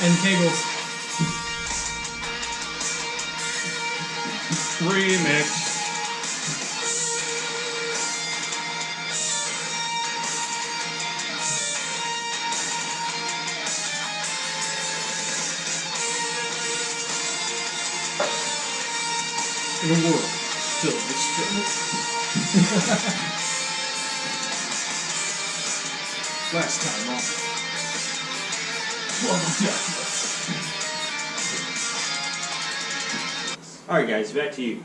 And Kegels. Remix. In a world still disturbed. Last time on World of Darkness. Alright guys, back to you.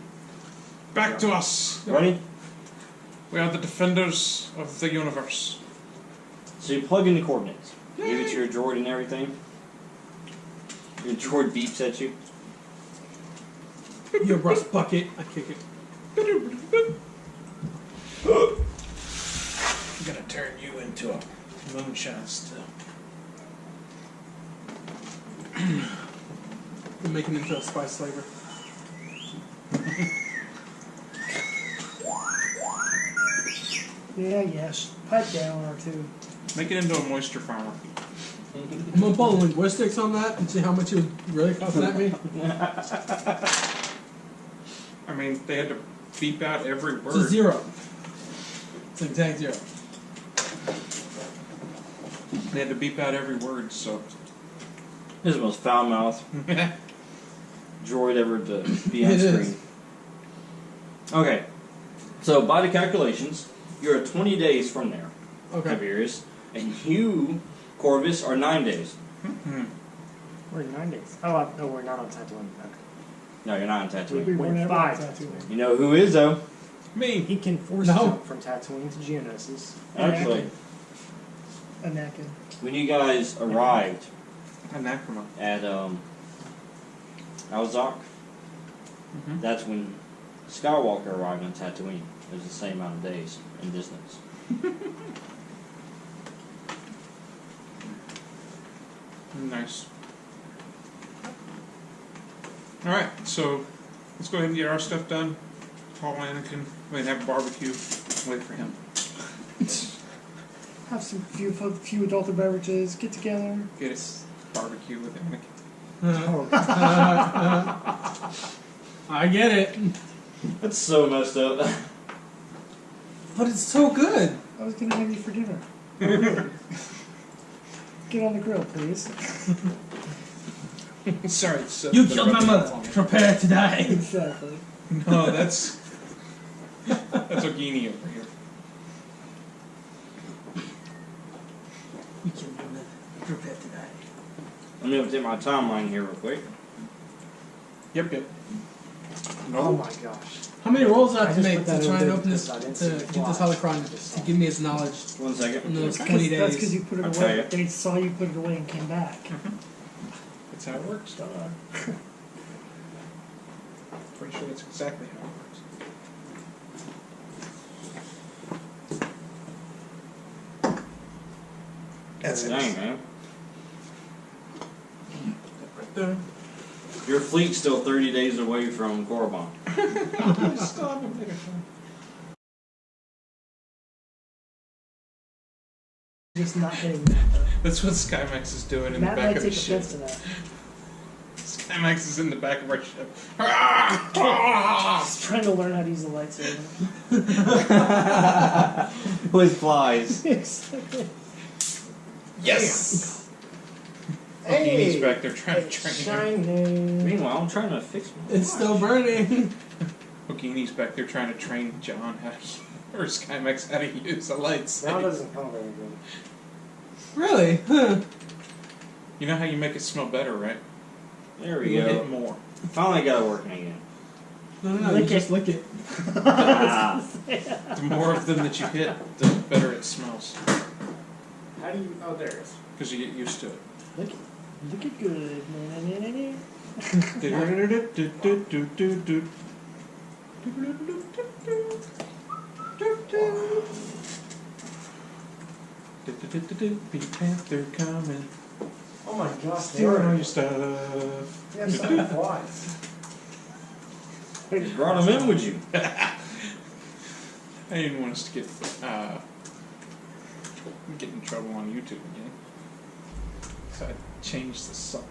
Back to us. Ready? We are the defenders of the universe. So you plug in the coordinates. You give it to your droid and everything. Your droid beeps at you. You rust bucket. I kick it. I'm gonna turn you into a moonshine still. I'm making it into a spice flavor. Yeah, yes. Pipe down or two. Make it into a moisture farmer. I'm gonna pull linguistics on that and see how much it would really cost at me. I mean, they had to beep out every word. It's a 0. It's an exact 0. They had to beep out every word, so. This is the most foul-mouthed droid ever to be on It screen. is. Okay, so by the calculations, you're 20 days from there, Okay. Kyberious, and you, Corvus, are 9 days. We're 9 days. Oh, no, we're not on Tatooine. No, you're not on Tatooine. We're never 5. on Tatooine. You know who is, though? Me. He can force No. jump from Tatooine to Geonosis. Actually, Anakin. when you guys arrived Anachroma. at Alzok, that's when Skywalker arrived on Tatooine. It was the same amount of days in distance. Nice. Alright, so let's go ahead and get our stuff done. Call Anakin. We'll have a barbecue. Wait for him. Have some few adult beverages. Get together. Get it. Barbecue with Anakin. I get it. That's so messed up. But it's so good. I was gonna have you for dinner. Get on the grill, please. Sorry, so You killed my mother. Prepare to die. Exactly. No, that's Ogini over here. You killed my mother. Prepare to die. I'm going to update my timeline here real quick. Yep. Oh my gosh. How many rolls do I I have to just make put that to try over and there open this, because I to didn't see get the this flash. holocron to give me his knowledge 1 second. in those 20 That's days? because you put it I'll tell away. you. They saw you put it away and came back. That's how it works. Duh. Pretty sure that's exactly how it works. That's Dang, man. Right there. Your fleet's still 30 days away from Korriban. Still haven't made it home. Just not hitting that though. That's what Skymax is doing in Matt the back might of the take ship. offense to that. Skymax is in the back of our ship. He's trying to learn how to use the lightsaber. With flies. Exactly. Yes! Ogini's back there trying to It's train him. shining. Meanwhile, I'm trying to fix my It's still burning. Ogini's back there trying to train John how to or Skymax how to use a Now lightsaber. doesn't come very good. Really? Huh. You know how you make it smell better, right? There we You hit go. more. Finally got it working again. No, you Lick just it. lick it. Ah. The more of them that you hit, the better it smells. How do you... Oh, there it is. Because you get used to it. Look it good. Pink Panther coming. Oh my gosh, Stealing all your stuff. You have some flies. You brought him in with you. I didn't want us to get in trouble on YouTube again. So change the song.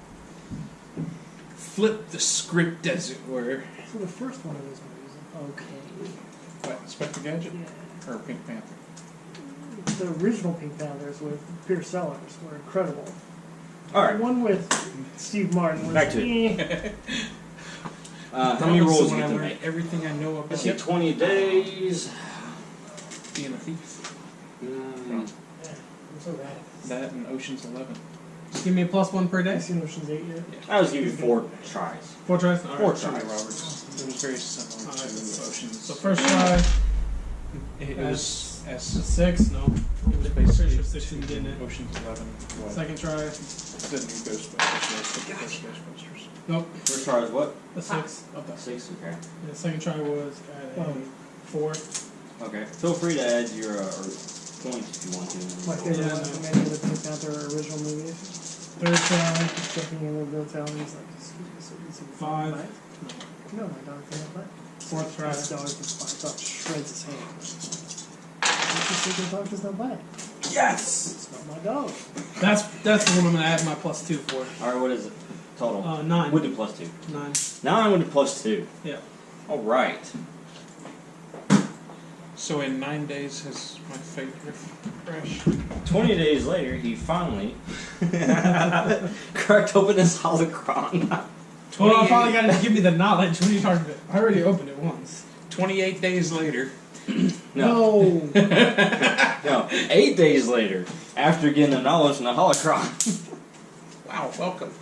Flip the script, as it were. So the first one of those movies, okay. What, Inspector Gadget? Yeah. Or Pink Panther? The original Pink Panthers with Pierce Sellers were incredible. Alright. The one with Steve Martin was Back to it. eh. How many rolls So you when get I to learned make? everything I know about Let's see, 20 days. being a thief. Mm, Yeah, I'm so bad. That and Ocean's 11. Just give me a +1 per day. Have you seen Ocean's 8 yet? I was giving you 4 tries. 4 tries? Four Alright. Julia tries. Roberts. It was very similar Alright, to Ocean's. So first try, It was a S. 6, no. It was Pretty basically sure 16 didn't it? Ocean's 11. What? Second try, The new Ghostbusters. The first Ghostbusters. nope, First try is what? a 6. 6, okay. The second try was at a 4. Okay. Feel free to add your points if you want to. My favorite Yeah, one no. from any of the Pink Panther original movies. Third try, just checking in with Bill Town, he's like, excuse me, so easy. 5. No, my dog can't play. Fourth try. This dog just dog shreds his hand. This the dog does not bite. Yes! It's not my dog. That's the one I'm gonna add my +2 for. Alright, what is it? Total? 9. We'll do +2. 9. 9 with a +2. Yeah. Alright. So in 9 days has my fate refreshed. 20 days later, he finally cracked open his holocron. Well, I finally got to give me the knowledge. What are you talking about? I already opened it once. 28 days later. No. No. 8 days later, after getting the knowledge from the holocron. Wow, welcome.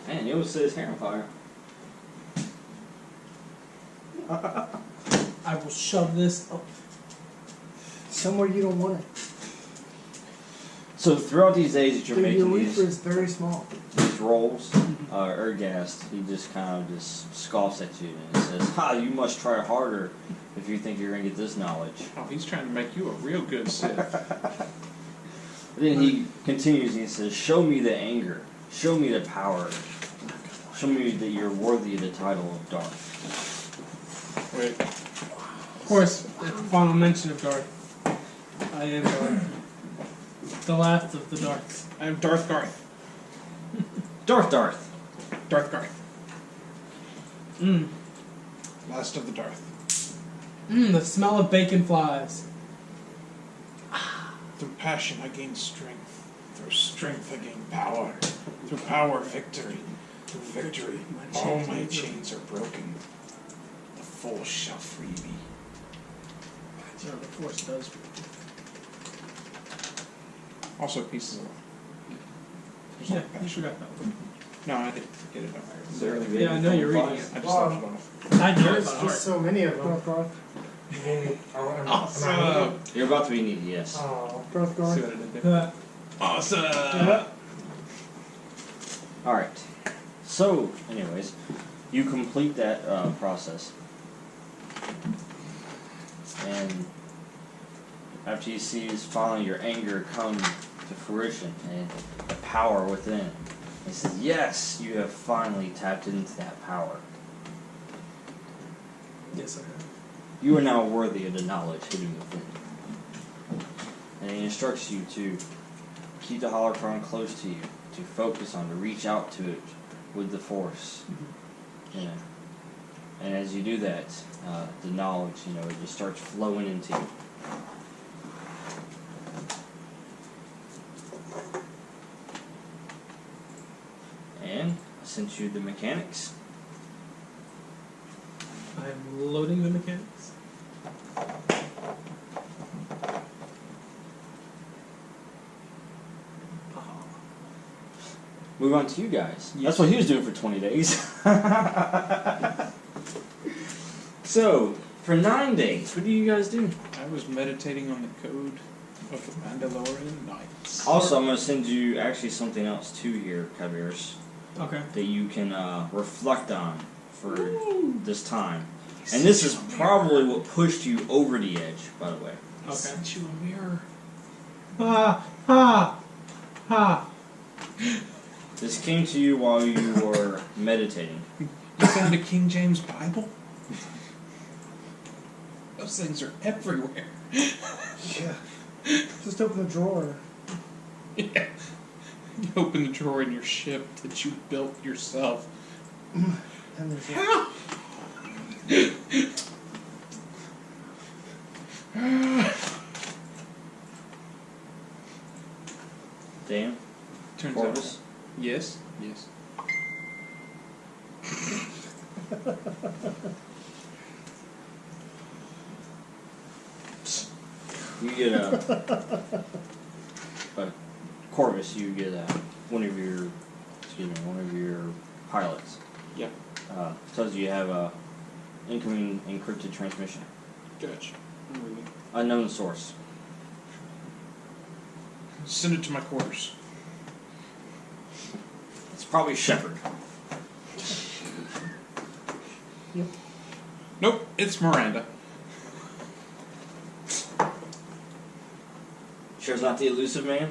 Man, you almost set his hair on fire. I will shove this up. Somewhere you don't want it. So throughout these days that you're Your making reefer these is very small. rolls, Ergast, he just kind of just scoffs at you and says, "Ha! You must try harder if you think you're gonna get this knowledge." Oh, he's trying to make you a real good Sith. Then he continues and he says, "Show me the anger. Show me the power. Show me that you're worthy of the title of Darth." Wait. Of course, final mention of Darth. I am Darth. The last of the Darths. I am Darth Garth. Darth. Darth Garth. Mmm. Last of the Darth. Mmm, the smell of bacon flies. Through passion I gain strength. Through strength I gain power. Through power, victory. Through victory, all my chains are broken. The full shall free me. No, the Force does. Also pieces of There's Yeah, no you passion. forgot that one. No, I didn't forget it. Is there any Yeah, I know you're reading it. I just left it off. I know it There's by just heart. so many of them. Darth Garth. Awesome. You're about to be needy, yes. Oh, Darth See Garth. what I did there? Awesome. Yeah. Alright. So, anyways, you complete that process. And after you see finally your anger come to fruition and the power within, he says, "Yes, you have finally tapped into that power. Yes, I have. You are now worthy of the knowledge hidden within." And he instructs you to keep the holocron close to you, to focus on, to reach out to it with the Force. Yeah. And as you do that, the knowledge, it just starts flowing into you. And I sent you the mechanics. I'm loading the mechanics. Move on to you guys. Yes. That's what he was doing for 20 days. So, for 9 days, what do you guys do? I was meditating on the code of the Mandalorian Knights. Also, I'm going to send you actually something else too here, Kyberious, Okay. that you can reflect on for this time. And this is probably what pushed you over the edge, by the way. I sent you a mirror. Ha! Ha! Ha! This came to you while you were meditating. You found a King James Bible? Those things are everywhere. yeah. Just open the drawer. Yeah. You open the drawer in your ship that you built yourself. And there's How? Dan? Turns Corvus? out. Yes. Yes. You get Corvus, you get one of your pilots. Yep. Tells you have a incoming encrypted transmission. Gotcha. I'm reading. Unknown source. Send it to my quarters. It's probably Shepard. Yep. Nope, it's Miranda. Sure it's not the elusive man?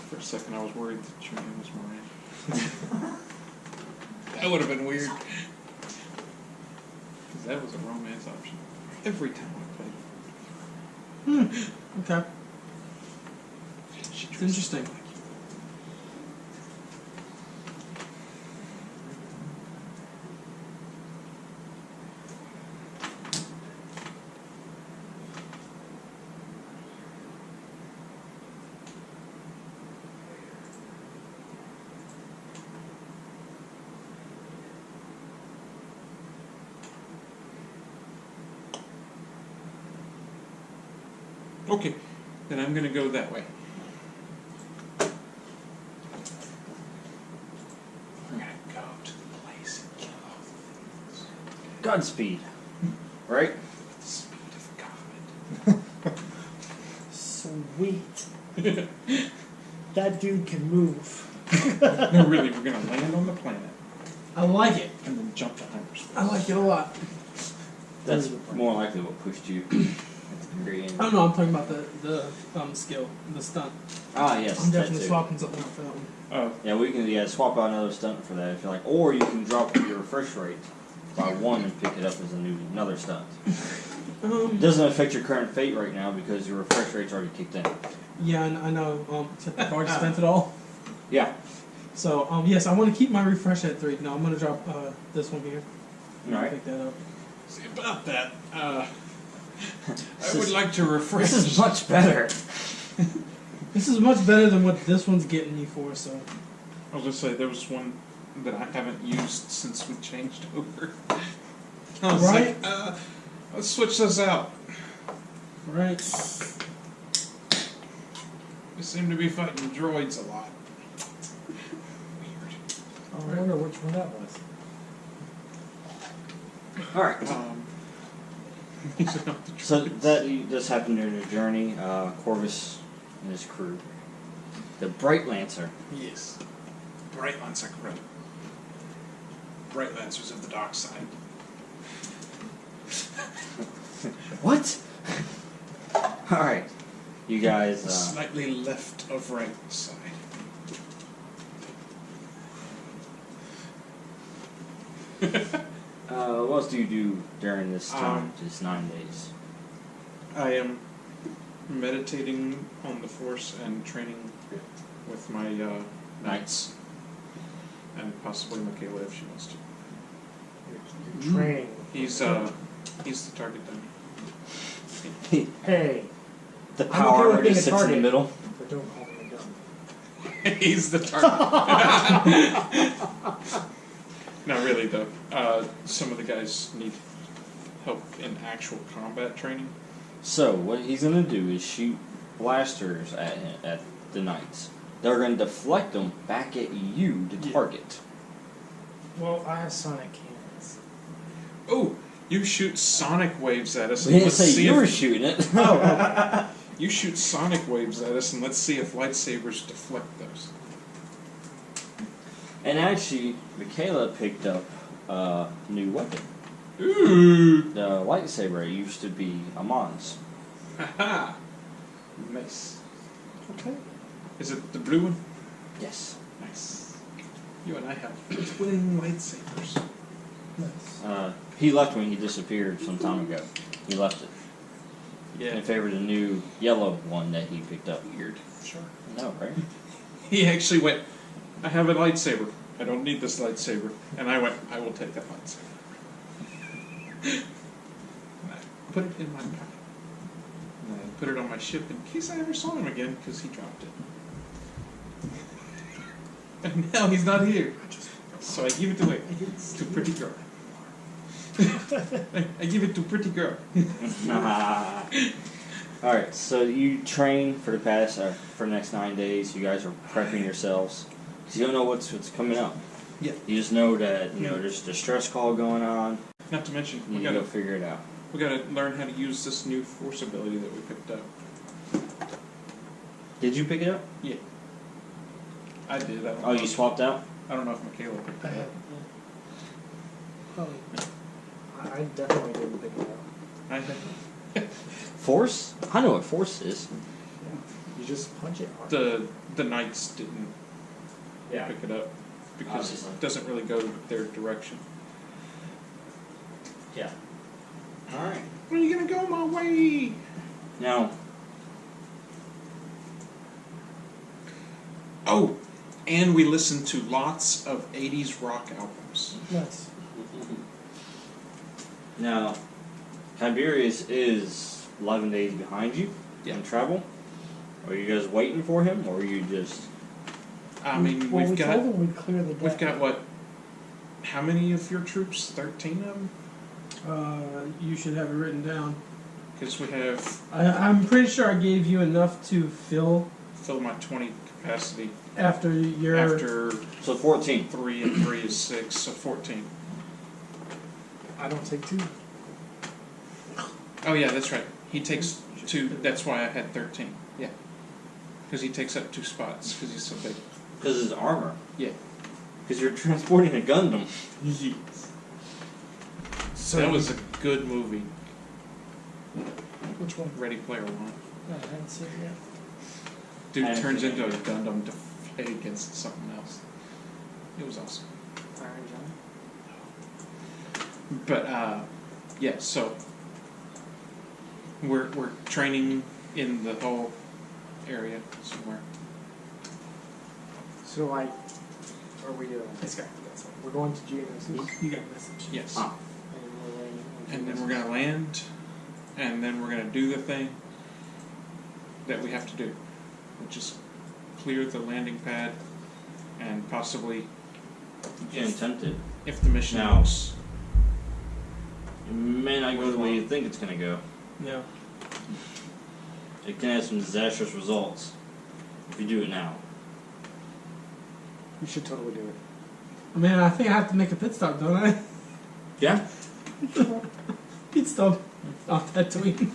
For a second, I was worried that your name was Miranda. That would have been weird. Because that was a romance option. Every time I played. Okay. She It's interesting. Okay, then I'm gonna go that way. We're gonna go to the place and kill all the things. Godspeed. Right? With the speed of God. sweet. That dude can move. No, really, we're gonna land on the planet I like it. and then jump to hyperspace. I like it a lot. That's more likely what pushed you at the very end. Oh no, I'm talking about the skill, the stunt. Ah, yes. I'm that definitely too. swapping something out for that one. Oh, Yeah, we can swap out another stunt for that if you like. Or you can drop your refresh rate by 1 and pick it up as another stunt. It doesn't affect your current fate right now because your refresh rate's already kicked in. Yeah, I know. I've already spent it all. Yeah. So yes, I want to keep my refresh at 3. No, I'm gonna drop this one here. Alright. Pick that up. see about that. I would like to refresh. This is much better. This is much better than what this one's getting me for. So I was gonna say there was one that I haven't used since we changed over. I was Right. like, let's switch those out. right. We seem to be fighting droids a lot. Weird. I wonder which one that was. Alright. These are not the So droids. that just happened during your journey. Corvus and his crew. The Bright Lancer. Yes. Bright Lancer, right. Bright Lancers of the dark side. What? Alright. You guys, Slightly left of right side. what else do you do during this time? Um, Just 9 days. I am meditating on the Force and training with my knights. And possibly Mikael'la if she wants to. You're training. He's the target dummy. Hey, The I'm power okay with already being a sits in the target. middle. but don't call me a gun. He's the target. No, really though. Some of the guys need help in actual combat training. So what he's gonna do is shoot blasters at the knights. They're gonna deflect them back at you to target. Well, I have sonic cannons. Oh, you shoot sonic waves at us. We And didn't let's say see you if were shooting it. you shoot sonic waves at us, and let's see if lightsabers deflect those. And actually, Mikael'la picked up a new weapon. Ooh, The lightsaber used to be Amon's. haha, nice. Okay. Is it the blue one? Yes. Nice. You and I have twin lightsabers. Nice. He left when he disappeared some time ago. He left it in favor of the new yellow one that he picked up. Weird. Sure. No, right? He actually went, I have a lightsaber. I don't need this lightsaber. And I went, I will take that lightsaber. And I put it in my pocket. And I put it on my ship in case I ever saw him again, because he dropped it. And now he's not here. So I give it away to pretty girl. I give it to pretty girl. Alright, so you train for the next 9 days. You guys are prepping yourselves. Because you don't know what's coming up. Yeah. You just know that, there's a distress call going on. Not to mention, You gotta go figure it out. we gotta learn how to use this new force ability that we picked up. Did you pick it up? Yeah. I did. I don't Oh, know. you swapped out? I don't know if Mikael'la picked I it had. up. Probably. I definitely didn't pick it up. I had Force? I know what force is. You just punch it hard. the knights didn't pick it up because Obviously. it doesn't really go their direction. Yeah. Alright. Are you gonna go my way? Now, Oh, and we listened to lots of 80s rock albums. Nice. Now, Kyberious is 11 days behind you in travel. Are you guys waiting for him, or are you just... I mean, well, we we've got told them we'd clear the deck. we've got what? How many of your troops? 13 of them? You should have it written down. Because we have I'm pretty sure I gave you enough to fill filled my 20 capacity after your. after So 14. 3 and 3 is 6, so 14. I don't take 2. Oh yeah, that's right. He takes 2. That's why I had 13. Yeah, because he takes up 2 spots because he's so big. Because his armor. Yeah. Because you're transporting a Gundam. So that was a good movie. Which one? Ready Player One. No, I haven't seen it yet. Dude I haven't turns seen it into a yet. Gundam to fight against something else. It was awesome. Iron John? But yeah, so we're training in the whole area somewhere. So, like, are we, we're going to Geonosis? You got a message. Yes. Ah. And we're landing on And then Geonosis? we're gonna land, and then we're gonna do the thing that we have to do, which is clear the landing pad, and possibly, Getting tempted. if the mission Now- looks, It may not go the way you think it's going to go. Yeah. It can have some disastrous results if you do it now. We should totally do it. I mean, I think I have to make a pit stop, don't I? Yeah? Pit stop off Tatooine.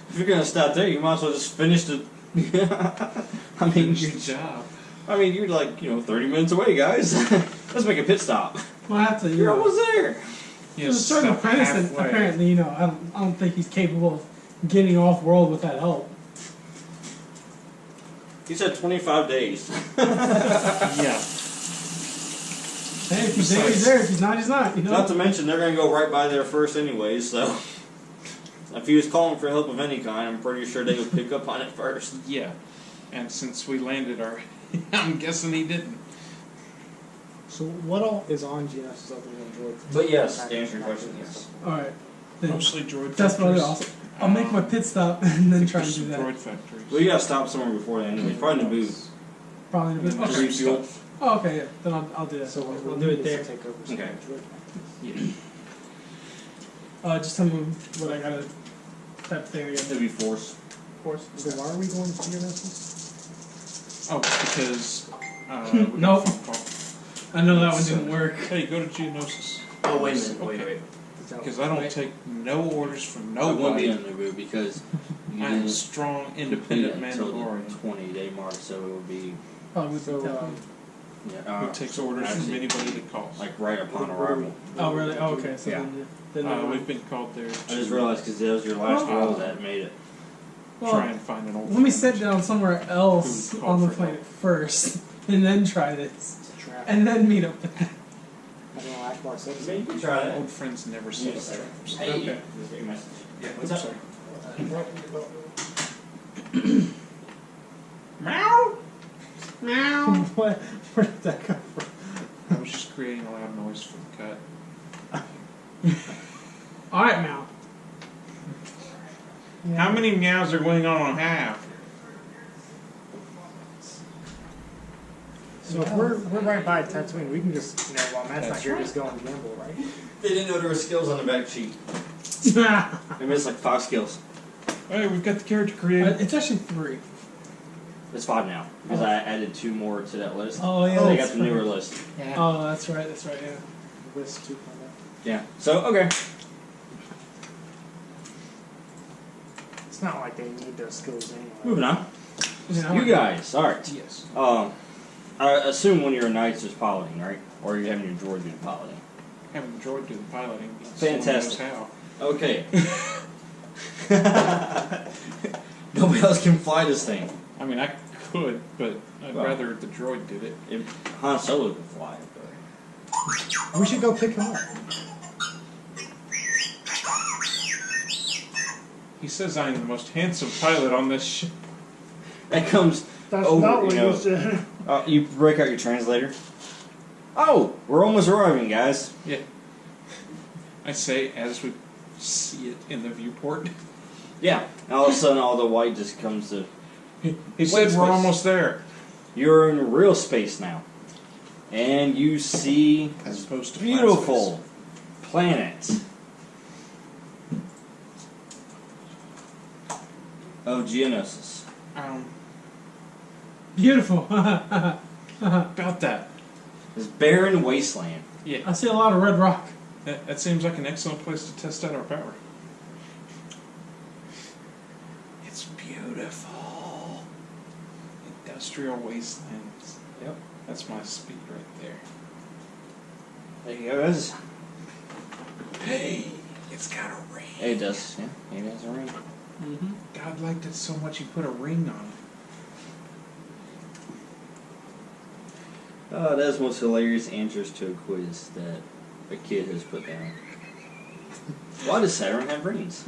If you're going to stop there, you might as well just finish the... I mean, good job. you're like, 30 minutes away, guys. Let's make a pit stop. Well, I have to. You're almost there. There's a certain stop apprentice that halfway. apparently, I don't think he's capable of getting off world with that help. He said 25 days. Yeah. Hey, if he's there, he's there. If he's not, he's not. Not to mention, they're going to go right by there first anyways, so... If he was calling for help of any kind, I'm pretty sure they would pick up on it first. Yeah. And since we landed already, I'm guessing he didn't. So, what all is on Geonosis other than droid? But yes, to answer your question, yes. All right. Then Mostly droid that's what factories. I'll make my pit stop and then try and There's do some that. droid factories. Well, you gotta stop somewhere before that anyway. Probably Naboo. Probably in a bit. And Okay. there's Refuel. stuff. Oh, okay, yeah. Then I'll do that. So, what I'll we do need it is there. to take over some Okay. droid factories. Yeah. Just tell me what I gotta type thing again. It'd be Force. Of course. So, why are we going to Geonosis? Oh, because we got Nope. a phone call. I know that one So- didn't work. Hey, go to Geonosis. Oh, wait a minute. Okay. Wait. Because I don't take no orders from I won't be nobody. on Naboo because you I am a didn't strong, complete independent it until the Mandalorian 20-day mark, so it would be Probably would So, be telling. who takes orders from actually, anybody that calls. like right upon What are we- arrival. Oh, really? Oh, okay. So Yeah. then never mind. We've been called there I to just realized because that was your last Oh. roll that made it. try Well, and find an old let me friend. sit down somewhere else Who called on the for planet help. first, and then try this, It's a trap. and then meet up. I don't know, Akbar said so. You can try Old friends never set Yes. up traps. Hey, Okay. just get your message. Yeah, What's I'm up? sorry. Meow! Meow. What? Where did that come from? I was just creating a loud noise for the cut. Alright, Mal. Yeah. How many meows are going on a half? So if we're right by Tatooine, we can just, while Matt's not That's here, right. just go and gamble, right? They didn't know there were skills on the back sheet. They missed like 5 skills. Hey, we've got the character created. It's actually 3. It's 5 now because I added 2 more to that list. Oh, yeah. They that's got the newer right. list. Yeah. Oh, that's right, yeah. List 2.0. Yeah. So okay. It's not like they need those skills anyway. Moving on. Yeah, You guys. All right. Yes. I assume when you're a knight, just piloting, right? Or you're having your droid do the piloting. Having the droid do the piloting. Fantastic. Someone knows Okay. Nobody else can fly this thing. how. I mean, I could, but I'd Well. rather the droid did it. Han Solo can fly it, but We should go pick him up. He says I am the most handsome pilot on this ship. that comes That's over. not what You know, you said. you break out your translator. Oh, we're almost arriving, guys. Yeah. I say as we see it in the viewport. Yeah. And all of a sudden, all the white just comes to. He said Space. we're almost there. You're in real space now, and you see As opposed to flat beautiful planet of Geonosis. space. Beautiful. About that. This barren wasteland. Yeah. I see a lot of red rock. That seems like an excellent place to test out our power. It's beautiful. Industrial wastelands. Yep. That's my speed right there. There you go, guys. Hey, it's got a ring. It does. Yeah, it has a ring. Mm-hmm. God liked it so much he put a ring on it. That is the most hilarious answers to a quiz that a kid has put down. Why does Saturn have rings?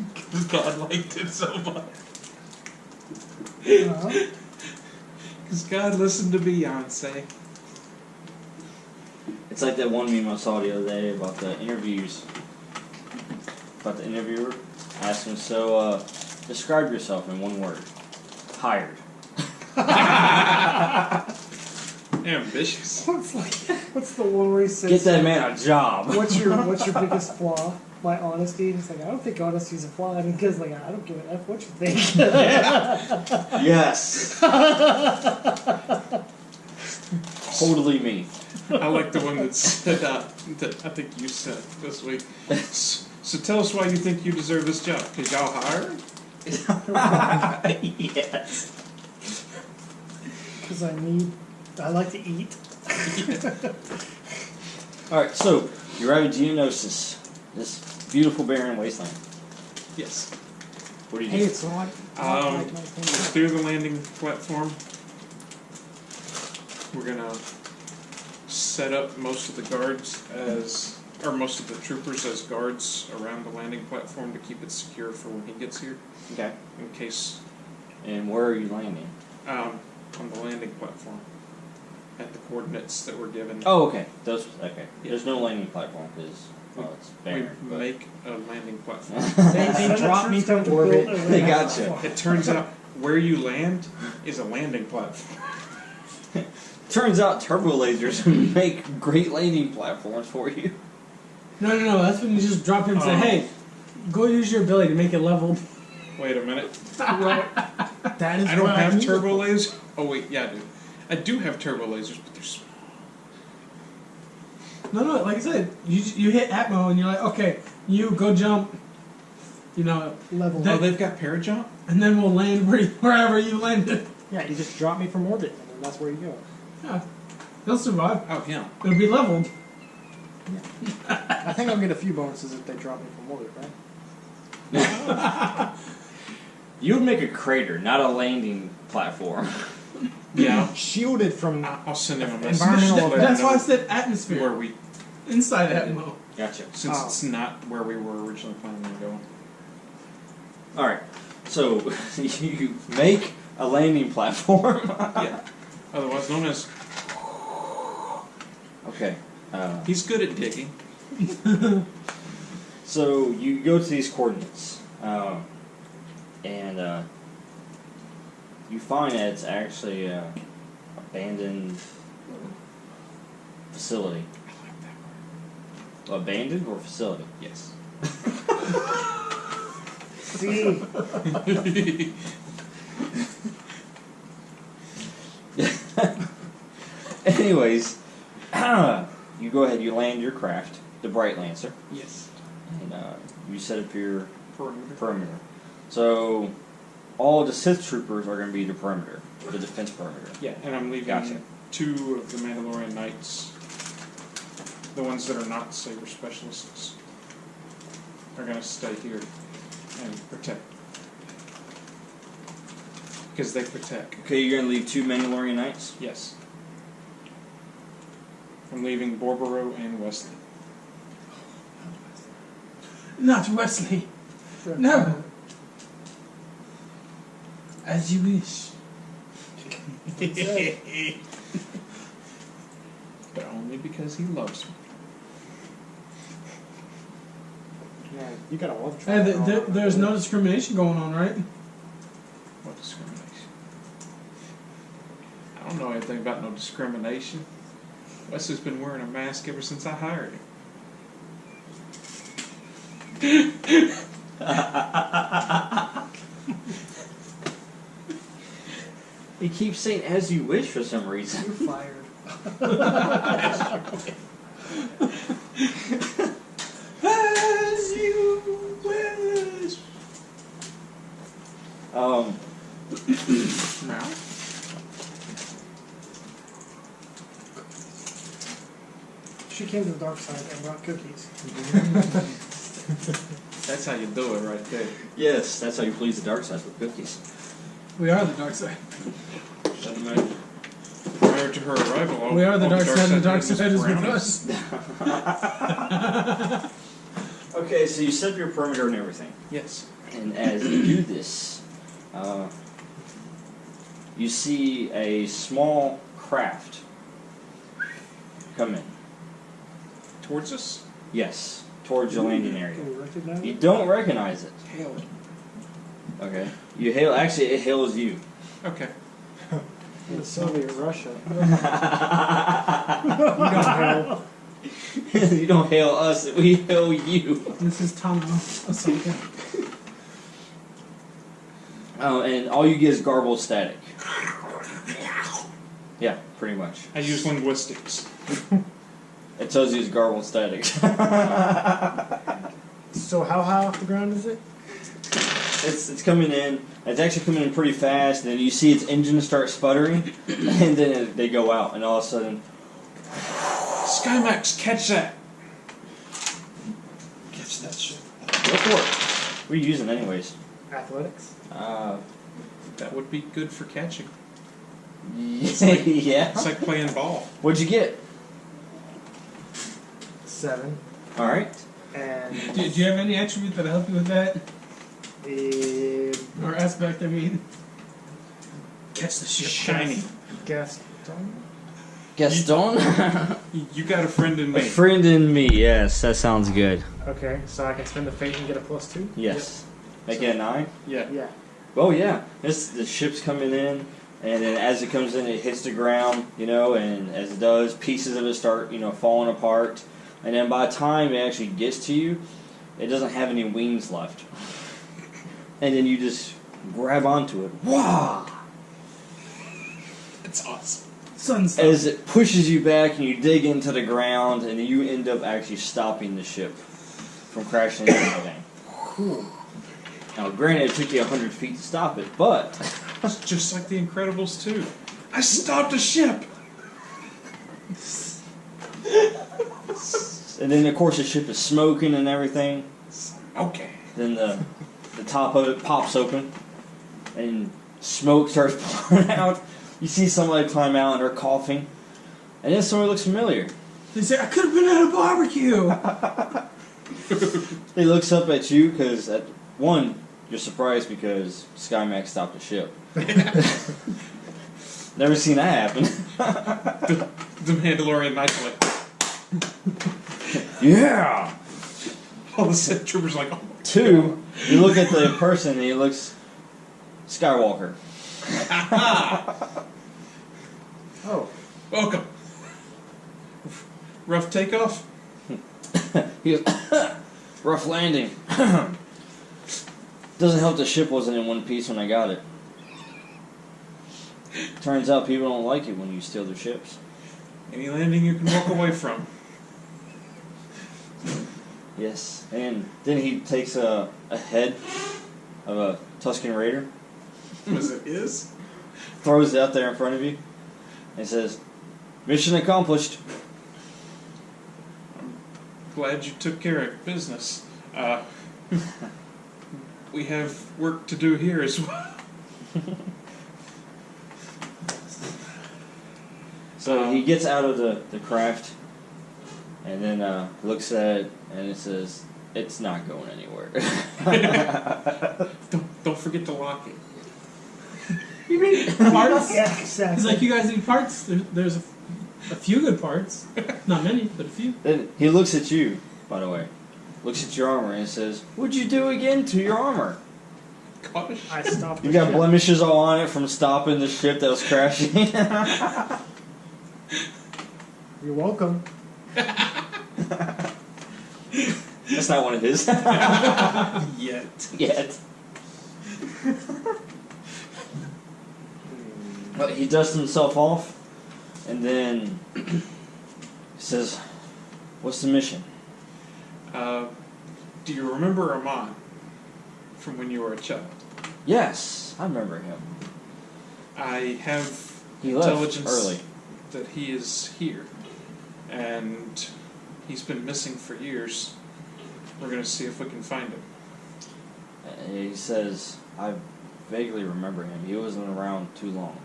God liked it so much. Uh-huh. Because God listened to Beyonce. It's like that one meme I saw the other day about the interviews. About the interviewer asking, so, describe yourself in one word. Hired. Ambitious. What's the one where he says, Get that man a job. what's your biggest flaw? My honesty. He's like, I don't think honesty's a flaw. And because like, I don't give an F what you think. Yes. Totally me. I like the one that said, that I think you said this week. So tell us why you think you deserve this job. Because y'all hired? Yes. Because I like to eat. Alright, so you're out of Geonosis. This beautiful barren wasteland. Yes. What do you Hey, do? it's not. Through the landing platform, we're gonna set up most of the guards or most of the troopers as guards around the landing platform to keep it secure for when he gets here, Okay. in case, And where are you landing? on the landing platform, at the coordinates that were given. Oh, okay. Okay. Yeah. There's no landing platform because it's barren. We but- make a landing platform. They dropped me to orbit. They gotcha. It turns out where you land is a landing platform. Turns out turbo lasers make great landing platforms for you. No. That's when you just drop him and say, Oh. hey, go use your ability to make it leveled. Wait a minute. That is I don't what have need. turbo lasers. Oh wait, yeah, I do. I do have turbo lasers, but they're small. No, like I said, you hit Atmo and you're like, okay, you go jump, Level. That- Oh, they've got parajump? and then we'll land wherever you landed. Yeah, you just drop me from orbit, and then that's where you go. Yeah, he'll survive. Oh, yeah. It'll be leveled. I think I'll get a few bonuses if they drop me from orbit, right? You would make a crater, not a landing platform. Yeah. Shielded from. I'll send him a message. Environmental to let him That's know why I said atmosphere. where we, Inside Atmo. Gotcha. since Oh. it's not where we were originally planning on going. Alright, so you make A landing platform. Yeah. Otherwise known as. Okay. He's good at digging. So you go to these coordinates, and you find that it's actually an abandoned facility. I like that word. Abandoned or facility? Yes. See, Anyways, you go ahead. You land your craft, the Bright Lancer, Yes. and you set up your Perimeter. perimeter. So all the Sith troopers are going to be the perimeter, the defense perimeter. Yeah, and I'm leaving Gotcha. 2 of the Mandalorian Knights, the ones that are not saber specialists, are going to stay here and protect. Because they protect. Okay, you're going to leave 2 Mandalorian Knights. Yes. I'm leaving Borboro and Wesley. Not Wesley. No. As you wish. But only because he loves me. man, you gotta love Hey, travel. there's no discrimination going on, right? What discrimination? I don't know anything about no discrimination. Wesley's been wearing a mask ever since I hired him. He keeps saying "as you wish" for some reason. You're fired. As you wish. Now? She came to the dark side and brought cookies. That's how you do it right there. Yes, that's how you please the dark side with cookies. We are the dark side. Doesn't matter. Prior to her arrival, all We are the all dark side, and the dark was side is with brownies. us. Okay, so you set up your perimeter and everything. Yes. And as you do this, you see a small craft come in. Towards us? Yes, towards your landing area. Can we recognize You it? don't recognize it. Hail. Okay. You hail. Actually, it hails you. Okay. In Soviet Russia. You don't hail. You don't hail us. We hail you. This is Tano. Ahsoka. Oh, and all you get is garbled static. Yeah, pretty much. I use linguistics. It tells you it's garbled static. So how high off the ground is it? It's coming in. It's actually coming in pretty fast. And then you see its engine start sputtering, and then they go out, and all of a sudden, Skymax, catch that! Catch that shit. go for it. What are you using, anyways? Athletics. That would be good for catching. Yeah. It's like playing ball. What'd you get? 7. All right. And Do you have any attribute that'll help you with that? the Or aspect, I mean? Catch the ship. Shiny. Gaston. Gaston. You got a friend in A me. friend in me. Yes, that sounds good. Okay, so I can spend the fate and get a +2? Yes. Make it a 9. Yeah. Yeah. Oh yeah. The ship's coming in, and then as it comes in, it hits the ground, and as it does, pieces of it start, falling apart. And then by the time it actually gets to you, it doesn't have any wings left. And then you just grab onto it. Wow! It's awesome. Sunset. As it pushes you back and you dig into the ground, and then you end up actually stopping the ship from crashing into anything. Cool. Now, granted, it took you 100 feet to stop it, but It's just like The Incredibles 2. I stopped a ship! and then of course the ship is smoking and everything. Okay. Then the top of it pops open, and smoke starts pouring out. You see somebody climb out and they're coughing, and then somebody looks familiar. They say, I could have been at a barbecue. He looks up at you because You're surprised because Skymax stopped the ship. Never seen that happen. The Mandalorian Knights are like, Yeah! all the Sith troopers are like, oh. 2, you look at the person and he looks Skywalker. Oh. Welcome. Rough takeoff? He goes, rough landing. Doesn't help the ship wasn't in one piece when I got it. Turns out people don't like it when you steal their ships. Any landing you can walk away from. Yes, and then he takes a head of a Tusken Raider, As it is? throws it out there in front of you, and says, "Mission accomplished." Glad you took care of business. We have work to do here as well. So he gets out of the craft, and then looks at it, and it says, "It's not going anywhere." Don't forget to lock it. You mean parts? Yeah, exactly. It's like you guys need parts. There's a few good parts. Not many, but a few. Then he looks at you, by the way. Looks at your armor and says, "What'd you do again to your armor? Gosh. I stopped. You the got ship. blemishes all on it from stopping the ship that was crashing." You're welcome. That's not one of his. Yet. Yet. But he dusts himself off, and then he says, "What's the mission?" Do you remember Amon from when you were a child? Yes, I remember him. I have He left intelligence early. that he is here. And he's been missing for years. We're going to see if we can find him. He says, "I vaguely remember him. He wasn't around too long."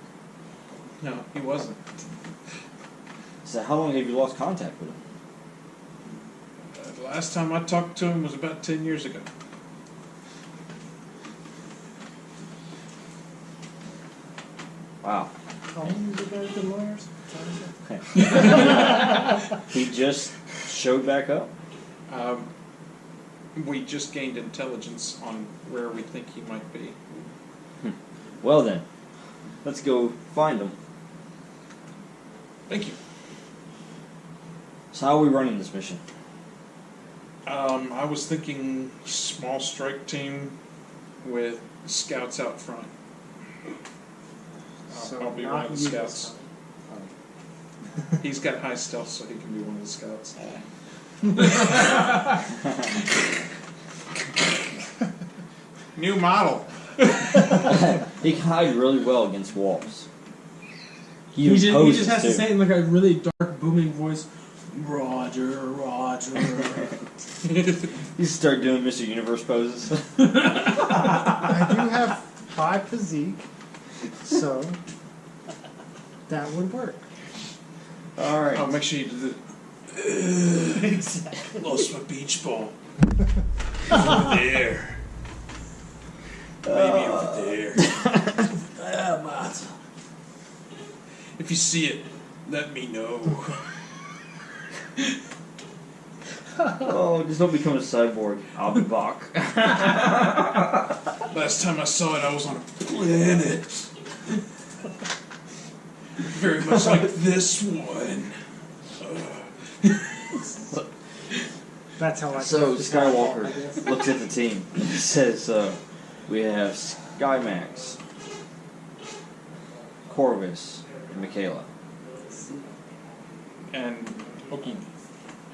No, he wasn't. He said, "How long have you lost contact with him?" The last time I talked to him was about 10 years ago. Wow. How long have you guys been lawyers? He just showed back up. We just gained intelligence on where we think he might be. Well then, let's go find him. Thank you. So how are we running this mission? I was thinking small strike team with scouts out front. I'll be one of the scouts. He's got high stealth, so he can be one of the scouts. New model. He can hide really well against walls. He He imposes just has to too. say it in like a really dark, booming voice. Roger, Roger. You start doing Mr. Universe poses. I do have high physique, so that would work. All right. Oh, make sure you do Exactly. lost my beach ball. It's over there. Maybe over there. If you see it, let me know. Oh, just don't become a cyborg. I'll be back. Last time I saw it, I was on a planet. Very much like this one. That's how I. So trust the I Skywalker guess. looks at the team. He says, "We have Skymax, Corvus, and Mikael'la. And Ogini.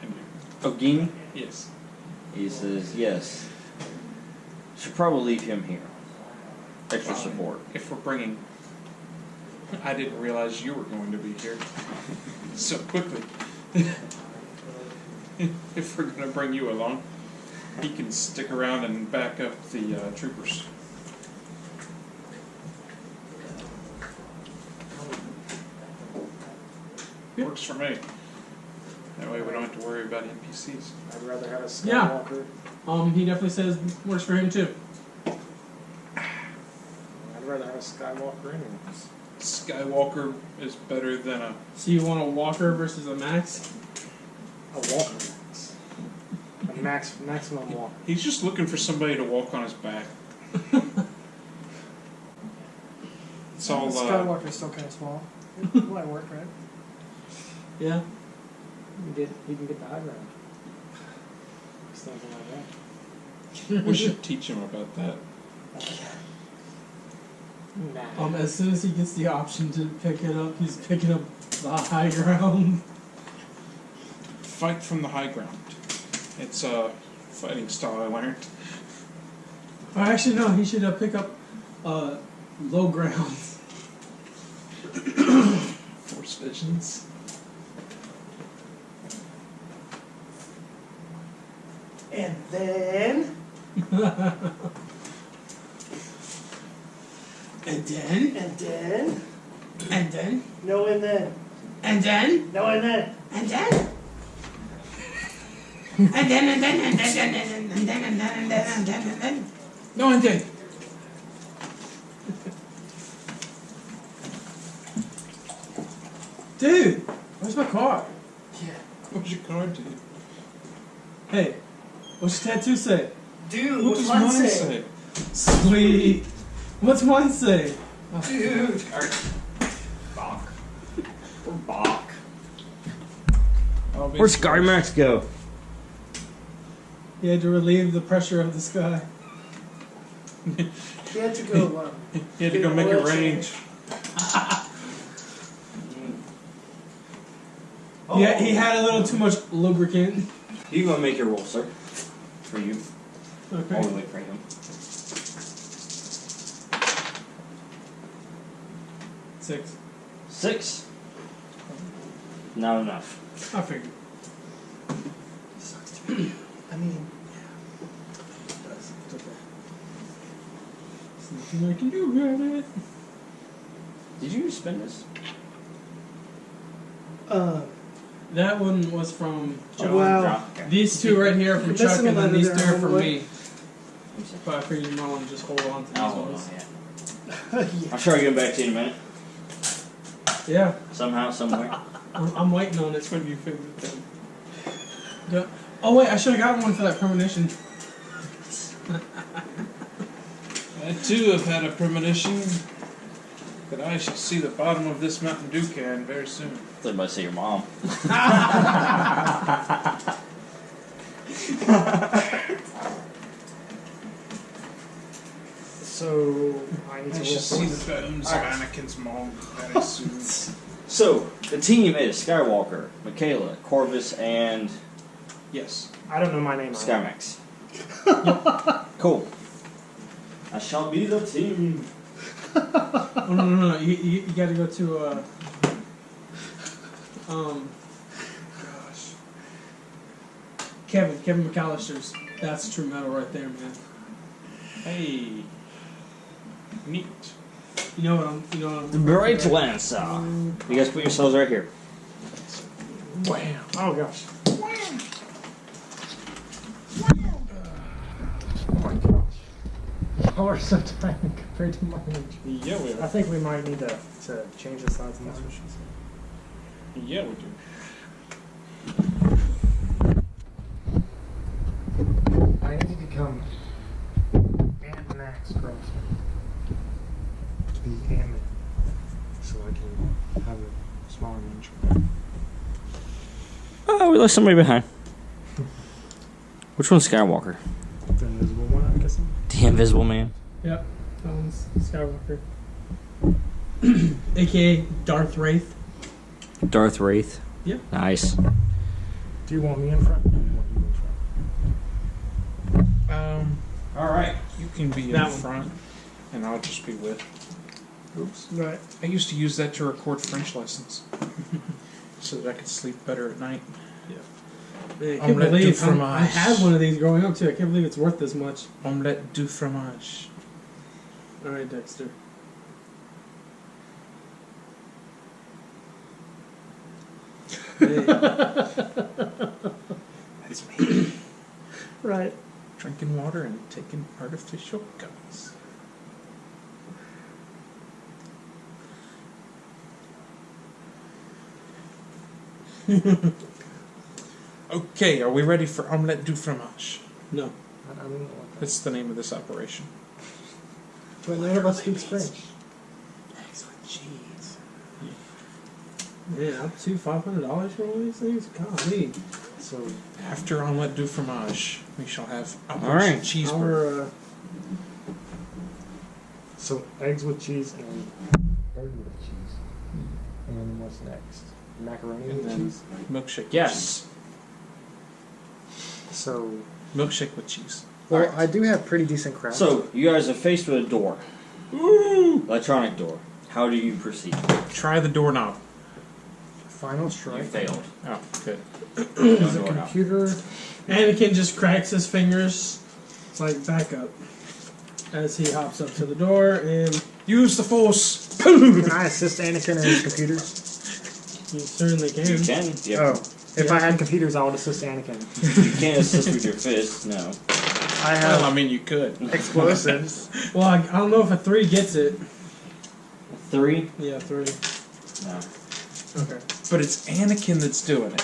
And you. Ogini?" Yes. He says, "Yes. Should probably leave him here. Extra support." If we're bringing... I didn't realize you were going to be here so quickly. If we're going to bring you along, he can stick around and back up the troopers. Works for me. That way we don't have to worry about NPCs. I'd rather have a Yeah. Skywalker. He definitely says works for him too. a Skywalker anyways. Skywalker is better than a. So you want a walker versus a max? A Walker Max. A maximum walker. He's just looking for somebody to walk on his back. It's all. Skywalker's still kind of small. It might work, right? Yeah. You can get the high ground. Something like that. We should teach him about that. Nah. As soon as he gets the option to pick it up, he's picking up the high ground. Fight from the high ground. It's a fighting style I learned. Or actually, no, he should pick up low ground. Force visions. And then. And then? And then. And then? No, and then. And then? No, and then. And then? And then, and then, and then, and then, and then, and then, and then, and then, and then. No, and then. Dude, where's my car? Yeah. What's your card do? Hey, what's your tattoo say? Dude, What what's does mine mine say? say? Sweet. What's mine say? Dude. Bach. Or Bach. Where'd Skymax go? He had to relieve the pressure of the sky. He had to go. He had to go make oil it rain. change. Yeah, he had a little too much lubricant. You gonna make your roll, sir? For you. Okay. While we wait for him. 6. 6. Not enough. I figured. I mean, It's okay. There's nothing I can do about it. Did you spend this? That one was from John. wow. Okay. These two right here are from You're Chuck, missing and then one these of two their are from homework. me. But I figured you might want to just hold on to these Oh, ones. yeah. I'm sure I'll get back to you in a minute. Yeah, Somehow, somewhere. I'm waiting on it. That's when you figured them. Yeah. Oh wait, I should have gotten one for that premonition. I too have had a premonition that I shall see the bottom of this Mountain Dew can very soon. I was about to say your mom. So I need to I roll shall see first. the bones of Anakin's mom very soon. So, the team is Skywalker, Mikael'la, Corvus, and Yes. I don't know my name. Skymax. Cool. I shall be the team. Oh no! You got to go to gosh, Kevin McAllister's. That's true metal right there, man. Hey. Neat. You know what I'm. The Bright Lancer. You guys put yourselves right here. Wham! Oh gosh. Oh my gosh. Oh, we're so tiny compared to my age. Yeah, we I are. think we might need to change the size of this. Yeah, we do. I need to become Ant Max Grasmon. To be Amon. So I can have a smaller miniature. Oh, we left somebody behind. Which one's Skywalker? The invisible one, I'm guessing. The Invisible Man. Yep, that one's Skywalker, aka Darth Wraith. Darth Wraith. Yep. Nice. Do you want me in front? Or do you want you in front? Alright. You can be That in one. front, and I'll just be with. Oops. Right. I used to use that to record French lessons. So that I could sleep better at night. I can't Omelette believe du fromage. I had one of these growing up too. I can't believe it's worth this much. Omelette du fromage. All right, Dexter. Hey. That's me. right. Drinking water and taking artificial gummies. Okay, are we ready for omelette du fromage? No. I don't know what That's the name of this operation. But none of us speaks French. Eggs with cheese. Man, up to $500 for one of these things? Golly. So, After omelette du fromage, we shall have Alright. cheeseburger. so eggs with cheese and burger with cheese. And what's next? Macaroni And with then cheese? milkshake. Yes. So, Milkshake with cheese. well, Alright. I do have pretty decent craft. So, you guys are faced with a door. Ooh! Electronic door. How do you proceed? Try the doorknob. Final You strike. failed. Oh, good. No The doorknob. computer. Anakin just cracks his fingers. It's like back up. As he hops up to the door and Use the force. Can I assist Anakin and his computers? you certainly can. You can. You, Oh, if I had computers, I would assist Anakin. you can't assist with your fists, no. I Well, I have mean, you could. explosives. Well, I don't know if a 3 gets it. 3? Yeah, 3. No. Okay. But it's Anakin that's doing it.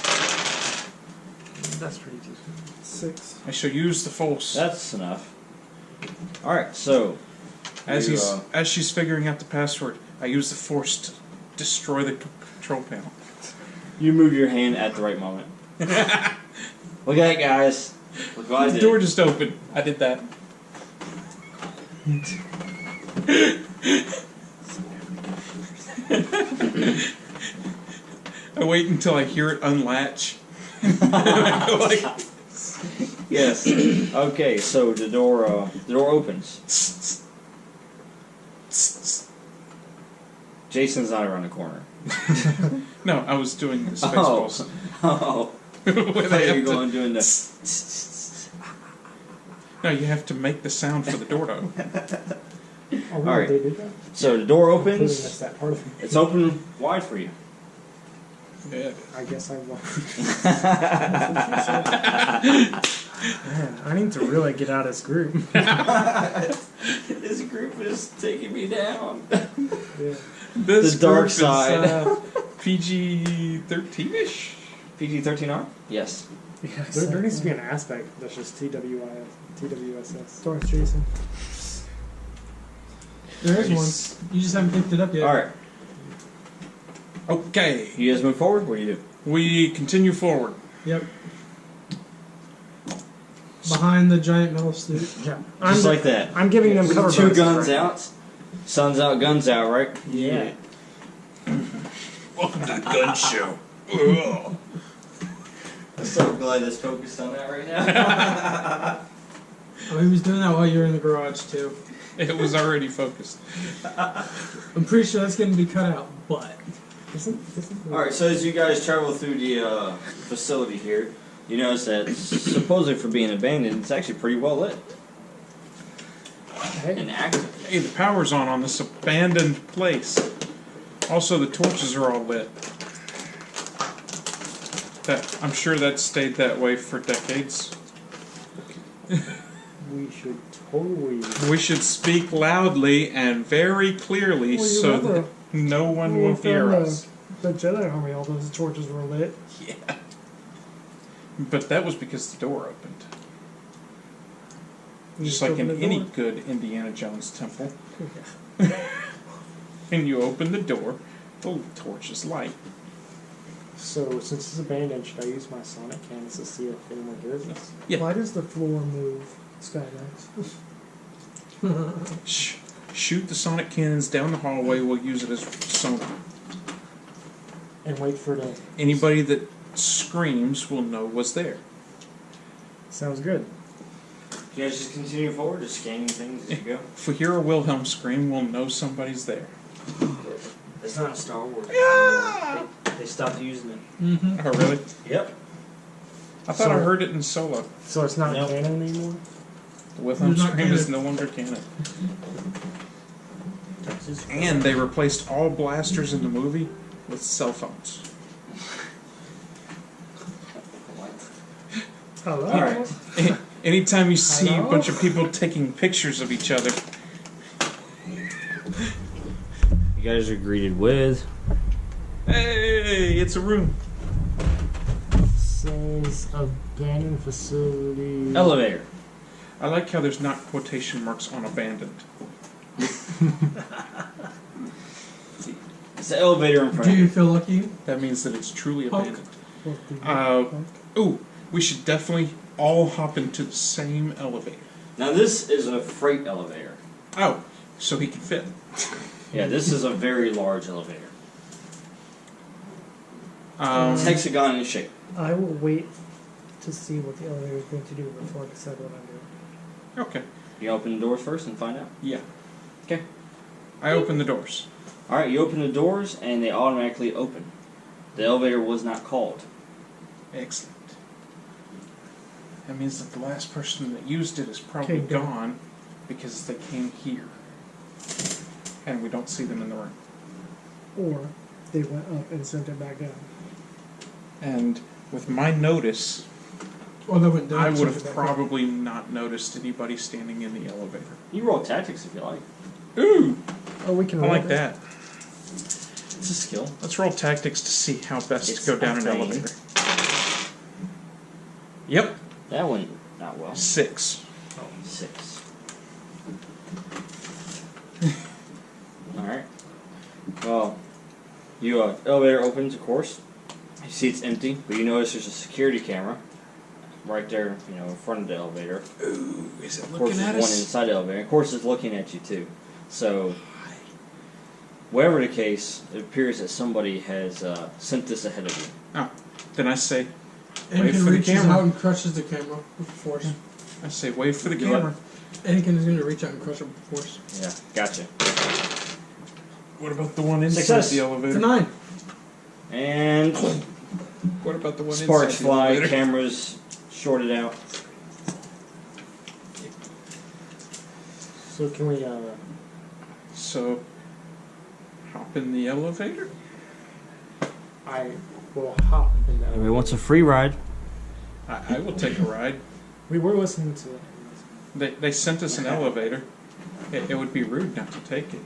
That's pretty decent. 6. I shall use the force. That's enough. Alright, so. As you, as she's figuring out the password, I use the force to destroy the control panel. you move your hand at the right moment. Look at it, guys. Look what I The did. door just opened. I did that. I wait until I hear it unlatch. And I go like, Yes. Okay, so the door opens. Jason's not around the corner. no, I was doing the Spaceballs. Oh. Where I they thought you have were to- going doing the. No, you have to make the sound for the door to open. Oh, really? Alright. They did that? So the door Completely opens. missed that part of it. It's open wide for you. Yeah. I guess I won. Man, I need to really get out of this group. This group is taking me down. Yeah. This The dark group is, side. PG-13-ish? PG-13R? Yes. Yes, there needs to be an aspect that's just TWSS. Darth Jason. There is Nice. one. You just haven't picked it up yet. Alright. Okay. You guys move forward? What do you do? We continue forward. Yep. Behind the giant metal suit. Yeah. Just like that. I'm giving them cover. Two bonuses guns right out. Sun's out, guns out, right? Yeah. Welcome to the gun show. Ugh. I'm so glad it's focused on that right now. Oh, he was doing that while you were in the garage, too. It was already focused. I'm pretty sure that's going to be cut out, but... Isn't Alright, so as you guys travel through the facility here, you notice that supposedly for being abandoned, it's actually pretty well lit Hey, and active. Hey, the power's on this abandoned place. Also, the torches are all lit. I'm sure that stayed that way for decades. we should totally. We should speak loudly and very clearly Well, you so remember that no one when will we hear found us. The Jedi Army, all those torches were lit. Yeah. But that was because the door opened. You Just like opened in the any door. good Indiana Jones temple. And you open the door, the torch is light. So since it's abandoned, should I use my sonic cannons to see if anyone hears us? Yeah. Why does the floor move, Skymax? Shoot the sonic cannons down the hallway, we'll use it as sonar. And wait for the. Anybody that screams will know was there. Sounds good. You guys just continue forward, just scanning things as you go. If we hear a Wilhelm scream, we'll know somebody's there. It's not Star Wars. Yeah! They stopped using it. Mm-hmm. Oh, really? Yep. I thought I heard it in Solo. So it's not Nope. canon anymore? The Wilhelm It's not scream is canon. no longer canon. And they replaced all blasters in the movie with cell phones. Hello? Alright. Anytime you see a Hello? bunch of people taking pictures of each other, You guys are greeted with. hey, it's a room. says abandoned facility. Elevator. I like how there's not quotation marks on abandoned. It's the elevator in front Do of you you. feel lucky? That means that it's truly Punk. abandoned. Ooh, we should definitely all hop into the same elevator. Now this is a freight elevator. Oh, so he can fit. Yeah, this is a very large elevator. Um, Hexagon in shape. I will wait to see what the elevator is going to do before I decide what I'm doing. okay, You open the doors first and find out. yeah. Okay. I open the doors. Alright, you open the doors and they automatically open. The elevator was not called. Excellent. That means that the last person that used it is probably Okay, go. gone because they came here. And we don't see them in the room. Or they went up and sent it back down. And with my notice, Or they went down. I would sent it have back up. probably not noticed anybody standing in the elevator. You roll tactics if you like. Ooh, Oh, we can I roll like it. that. It's a skill. Let's roll tactics to see how best It's to go down a an thing. elevator. Yep, That went not well. 6. Oh, 6. Alright. Well, you elevator opens, of course. You see it's empty, but you notice there's a security camera right there, in front of the elevator. Ooh, is it Of course, looking there's at one us? inside the elevator. Of course, it's looking at you too. So, whatever the case, it appears that somebody has sent this ahead of you. Oh, then I say, Anakin wait for the reaches camera. out and crushes the camera with force. wait for the Do what? camera. Anakin is going to reach out and crush it with force. Yeah, gotcha. What about the one inside Success. the It's a elevator? 9. And What about the one sparks inside the fly, elevator? cameras shorted out. So can we, So, hop in the elevator? I will hop in the Anybody wants a free ride? I will take a ride. We were listening to it. They sent us an elevator. It would be rude not to take it.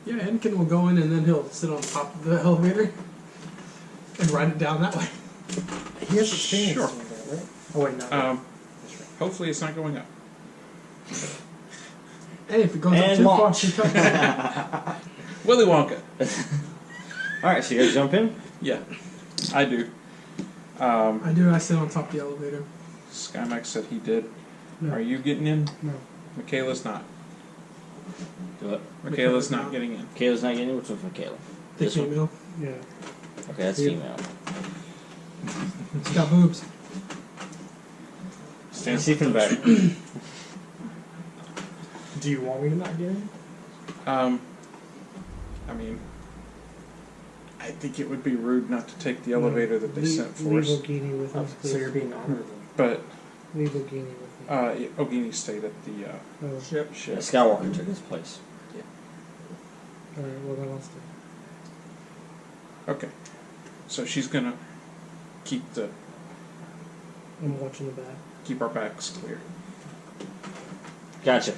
Yeah, Anakin will go in and then he'll sit on top of the elevator and ride it down that way. He has experience Sure. doing that, right? Oh, wait, no. Hopefully it's not going up. Hey, if it goes up And too far, launch. she comes. Willy Wonka. Alright, so you guys jump in? Yeah, I do. I sit on top of the elevator. Skymax said he did. No. Are you getting in? No. Mikael'la's not. Do it. Mikael'la's not getting in. Kayla's not getting in? Which one's from Kayla? The This one? female. Yeah. Okay, that's Yeah. female. It's got boobs. Stand see from the back. Do you want me to not get in? I mean, I think it would be rude not to take the elevator that they sent for Leave us. Ogini with Oh, us, please. so you're being honorable. But Leave Ogini with me. Ogini stayed at the Oh, Yep. Yeah, ship. Skywalker took his place. alright, well then I'll stay. Okay, so she's gonna keep I'm watching the back. keep our backs clear. Gotcha.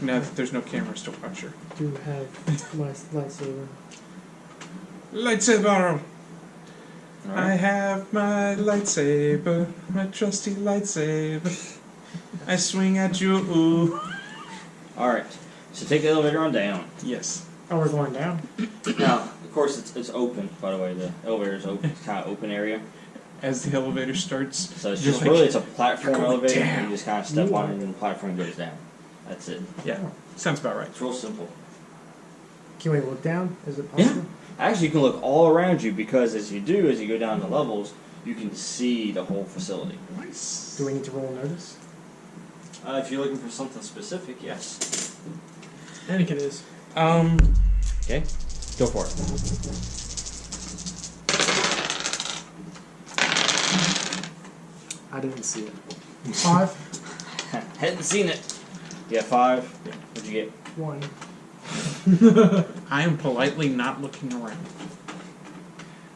Now that there's no cameras to watch her. Do have my lightsaber. Lightsaber! I Alright. have my lightsaber, my trusty lightsaber. I swing at you. Alright. So take the elevator on down. Yes. Oh, we're going down? Now, of course, it's open, by the way. The elevator's open. It's kind of open area. As the elevator starts, So it's Just just like, really, it's a platform "You're going elevator. down." You just kind of step on it and the platform goes down. That's it. yeah, sounds about right. It's real simple. Can we look down? Is it possible? Actually, you can look all around you because as you go down the levels, you can see the whole facility. Nice. Do we need to roll notice? If you're looking for something specific, yes. Anakin is. Okay, go for it. I didn't see it. 5. Hadn't seen it. You got 5. What'd you get? 1. I am politely not looking around.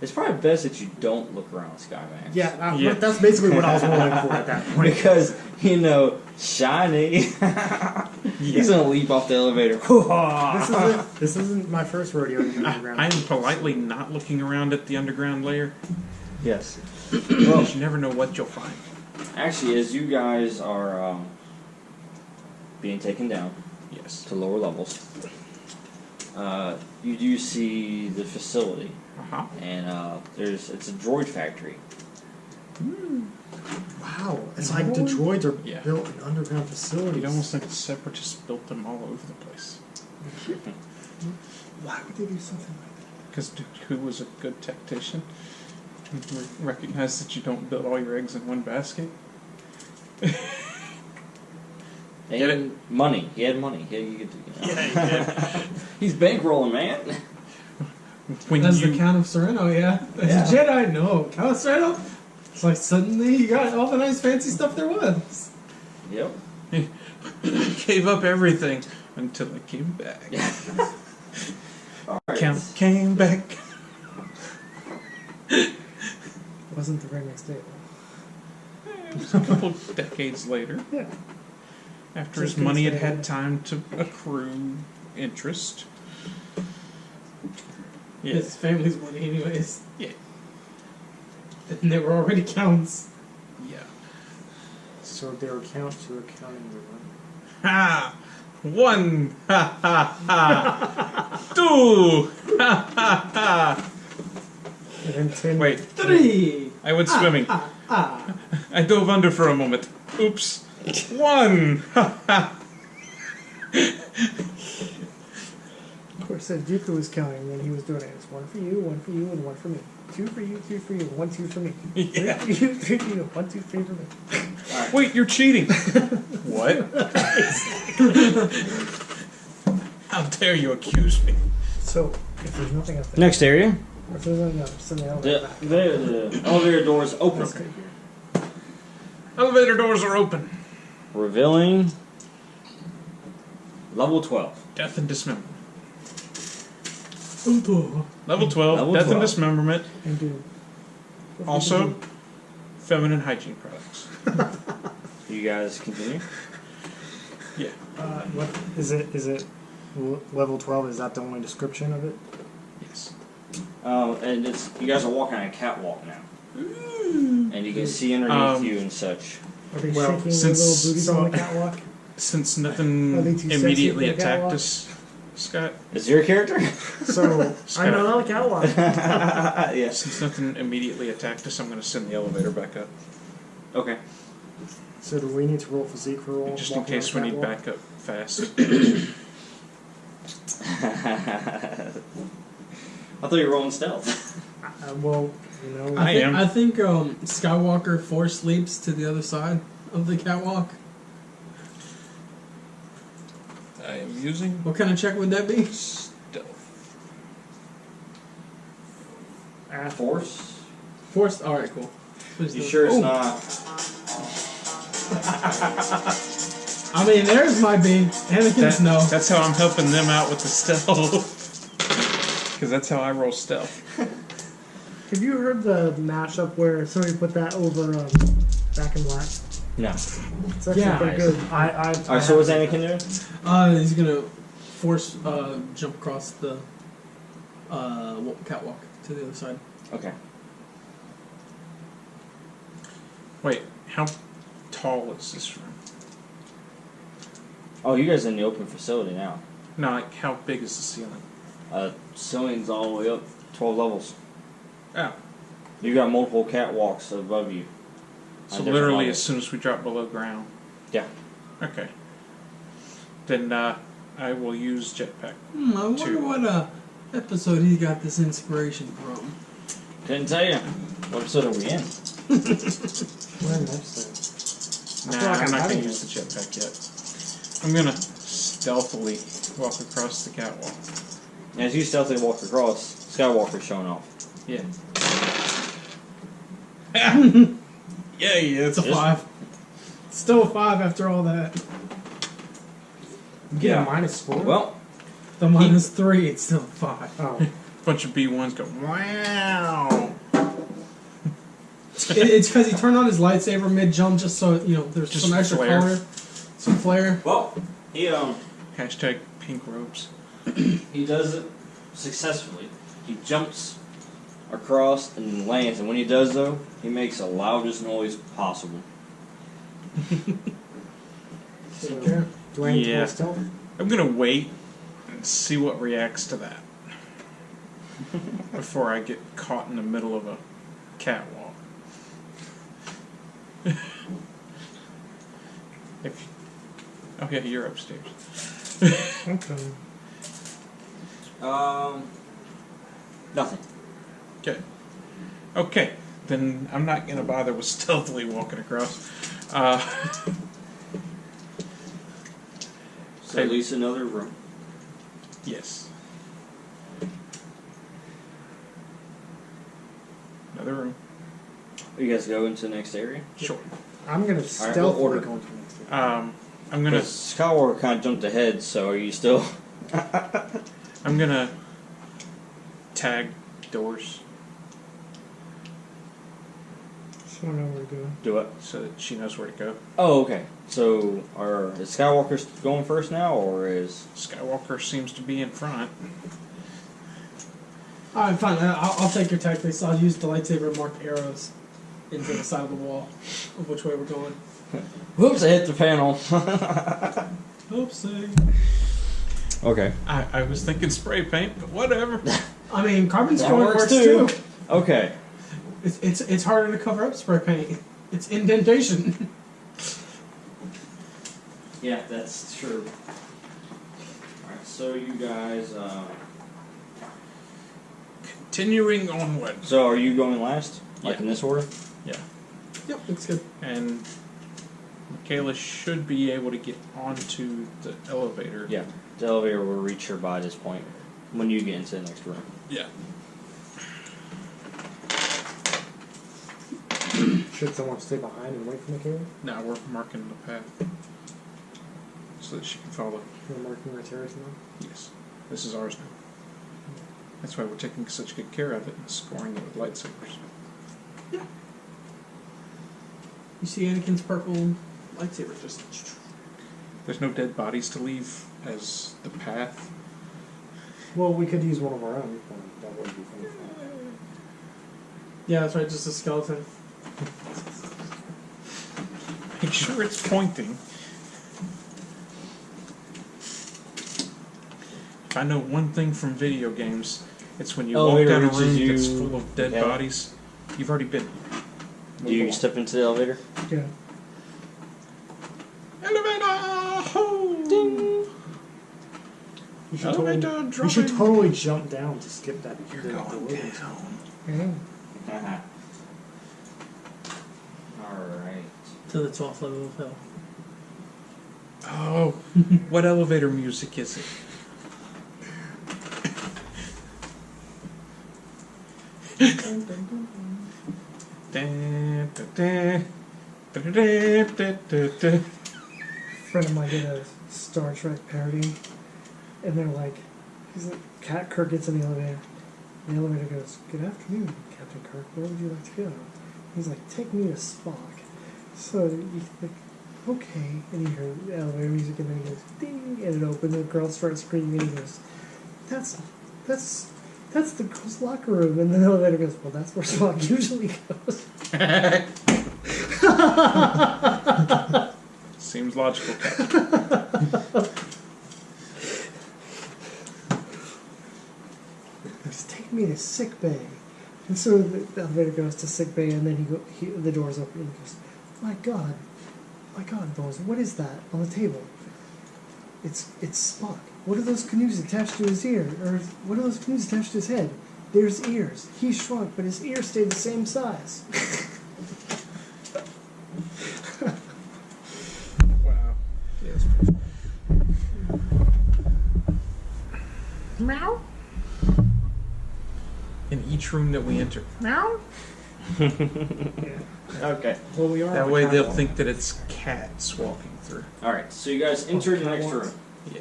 It's probably best that you don't look around Skymax. Yeah, Yeah. that's basically what I was rolling for at that point. Because, shiny. He's gonna leap off the elevator. This isn't my first rodeo in the underground. I am politely not looking around at the underground layer. Yes. Well, you never know what you'll find. Actually, as you guys are being taken down Yes. to lower levels, you do see the facility, Uh-huh. and it's a droid factory. Wow, it's like the droids are Yeah. built in underground facilities. You'd almost think the Separatists built them all over the place. Why would they do something like that? Because who was a good tactician? Recognize that you don't build all your eggs in one basket. Get it? Money. He had money. You get to, Yeah, he did. He's bankrolling, man. When That's you the Count of Sereno, yeah. As a Jedi, no. Count of Sereno? It's like suddenly you got all the nice fancy stuff there was. Yep. gave up everything until I came back. All right. Count came back. Wasn't the very next day. It was a couple decades later, Yeah. after Just his money had couldn't stay had time to accrue interest. His Yes. family's money, anyways. Yeah. And they were already counts. Yeah. So their accounts were counting their money. Ha! 1! Ha ha ha! 2! Ha ha ha! And then 10. Wait, 3! I went swimming. Ah. I dove under for a moment. Oops. 1! Ha ha! Of course, Dooku was counting when he was doing it. It's 1 for you, 1 for you, and 1 for me. 2 for you, 3 for you, 1, 2 for me. 3 Yeah. for you, 3 for you, 1, 2, 3 for me. Wait, you're cheating. What? How dare you accuse me? So, if there's nothing up there, Next area. or if there's nothing else, send the elevator back. The elevator doors open, Let's go here. Elevator doors are open. revealing level 12. Death and dismemberment. Ooh. Level 12, Level death 12. and dismemberment. And do. Also, feminine hygiene products. You guys continue. Yeah. What is it? Is it level 12? Is that the only description of it? Yes. And it's you guys are walking on a catwalk now, and you can see underneath you and such. Are they Well, shaking their since- little booties on the catwalk? Since nothing Are they too sexy immediately for the attacked catwalk? us, Scott. Is your character? So I'm not on the catwalk. Yes. Since nothing immediately attacked us, I'm going to send the elevator back up, Okay. So do we need to roll physique for roll? just in walking on case the we need catwalk? backup fast. I thought you were rolling stealth. Well, you know. I am. I think Skywalker force leaps to the other side of the catwalk. I am using What kind of check would that be? stealth. Force? Force. All right, cool. You sure it's Oh, not? I mean, there's my B. Anakin's no. That's how I'm helping them out with the stealth. Because that's how I roll stealth. Have you heard the mashup where somebody put that over Back in Black? No. It's actually Yeah. pretty good. Alright, so what's Anakin doing? He's gonna force jump across the catwalk to the other side. Okay. Wait, how tall is this room? Oh, you guys are in the open facility now. No, like how big is the ceiling? Ceiling's all the way up 12 levels. Oh, You got multiple catwalks above you. so On different literally levels. as soon as we drop below ground. Yeah. Okay. Then I will use jetpack. I wonder what episode he got this inspiration from. Couldn't tell you. What episode are we in? We're in episode. Nah, feel like I'm I'm not having going to use the jetpack yet. I'm going to stealthily walk across the catwalk. As you stealthily walk across, Skywalker's showing off. Yeah. Yeah, he is. It's a 5. Still a 5 after all that. You get a -4? Well, The -3, it's still a 5. Oh. Bunch of B1s go, wow. It's because he turned on his lightsaber mid-jump just so, there's Just some extra flare. color. Some flare. well, he Hashtag pink robes. he does it successfully. He jumps across and lands. And when he does, though, he makes the loudest noise possible. So, do I need to Yeah. roll stealth? I'm gonna wait and see what reacts to that before I get caught in the middle of a catwalk. Oh yeah, you're upstairs. Okay. Nothing. Okay, then I'm not gonna bother with stealthily walking across. So at least another room. Yes. Another room. You guys go into the next area? Sure. I'm gonna what stealth order? go into the next area. I'm gonna. Skywalker kind of jumped ahead, so are you still... I'm gonna tag doors So I don't know where to go. Do it. so that she knows where to go. Oh, okay. So, is Skywalker going first now, or is... Skywalker seems to be in front. Alright, fine. I'll take your tactics. I'll use the lightsaber and mark arrows into the side of the wall of which way we're going. Whoops, I hit the panel. Oopsie. Okay. I was thinking spray paint, but whatever. I mean, carbon That stone works works too. too. Okay. It's harder to cover up spray paint. It's indentation. Yeah, that's true. Alright, so you guys... Continuing onward. So are you going last? Like Yeah. in this order? Yeah. Yep, looks good. And Mikael'la should be able to get onto the elevator. Yeah. The elevator will reach her by this point when you get into the next room. Yeah. Should someone stay behind and wait for Mikael'la? Now we're marking the path so that she can follow. We're marking our terrace now. Yes. This is ours now. That's why we're taking such good care of it and scoring it with lightsabers. You see Anakin's purple lightsaber just... There's no dead bodies to leave as the path. Well, we could use one of our own, but that would be funny. Yeah, that's right, just a skeleton. Make sure it's pointing. If I know one thing from video games, it's when you walk Elevator down a reaches room you- that's full of dead Yeah. bodies, you've already been. Do you step into the elevator? Yeah. Elevator! Ho! Ding! You should, Elevator totally, dropping. you should totally jump down to skip that. You're the going loading. down. Yeah. Alright. To the 12th level of hell. Oh, what elevator music is it? Da, da, da, da, da, da, da, da. A friend of mine did a Star Trek parody, and they're like, he's like, Kirk gets in the elevator. The elevator goes, "Good afternoon, Captain Kirk. Where would you like to go?" He's like, "Take me to Spock." So you think, okay, and you hear the elevator music, and then he goes, "Ding," and it opens, and the girl starts screaming, and he goes, "That's the girls' locker room." And then the elevator goes, "Well, that's where Spock usually goes." Seems logical, Captain. Just take me to sick bay. And so the elevator goes to sick bay, and then the doors open, and he goes, my God, Bones, what is that on the table?" It's Spock. What are those canoes attached to his ear? Or what are those canoes attached to his head? There's ears. He shrunk, but his ears stayed the same size. Wow. Yes. Meow. In each room that we enter. Meow. Okay. Well, we are. That on way a they'll catwalk. think that it's cats walking through. Alright, so you guys enter the next room. Yeah.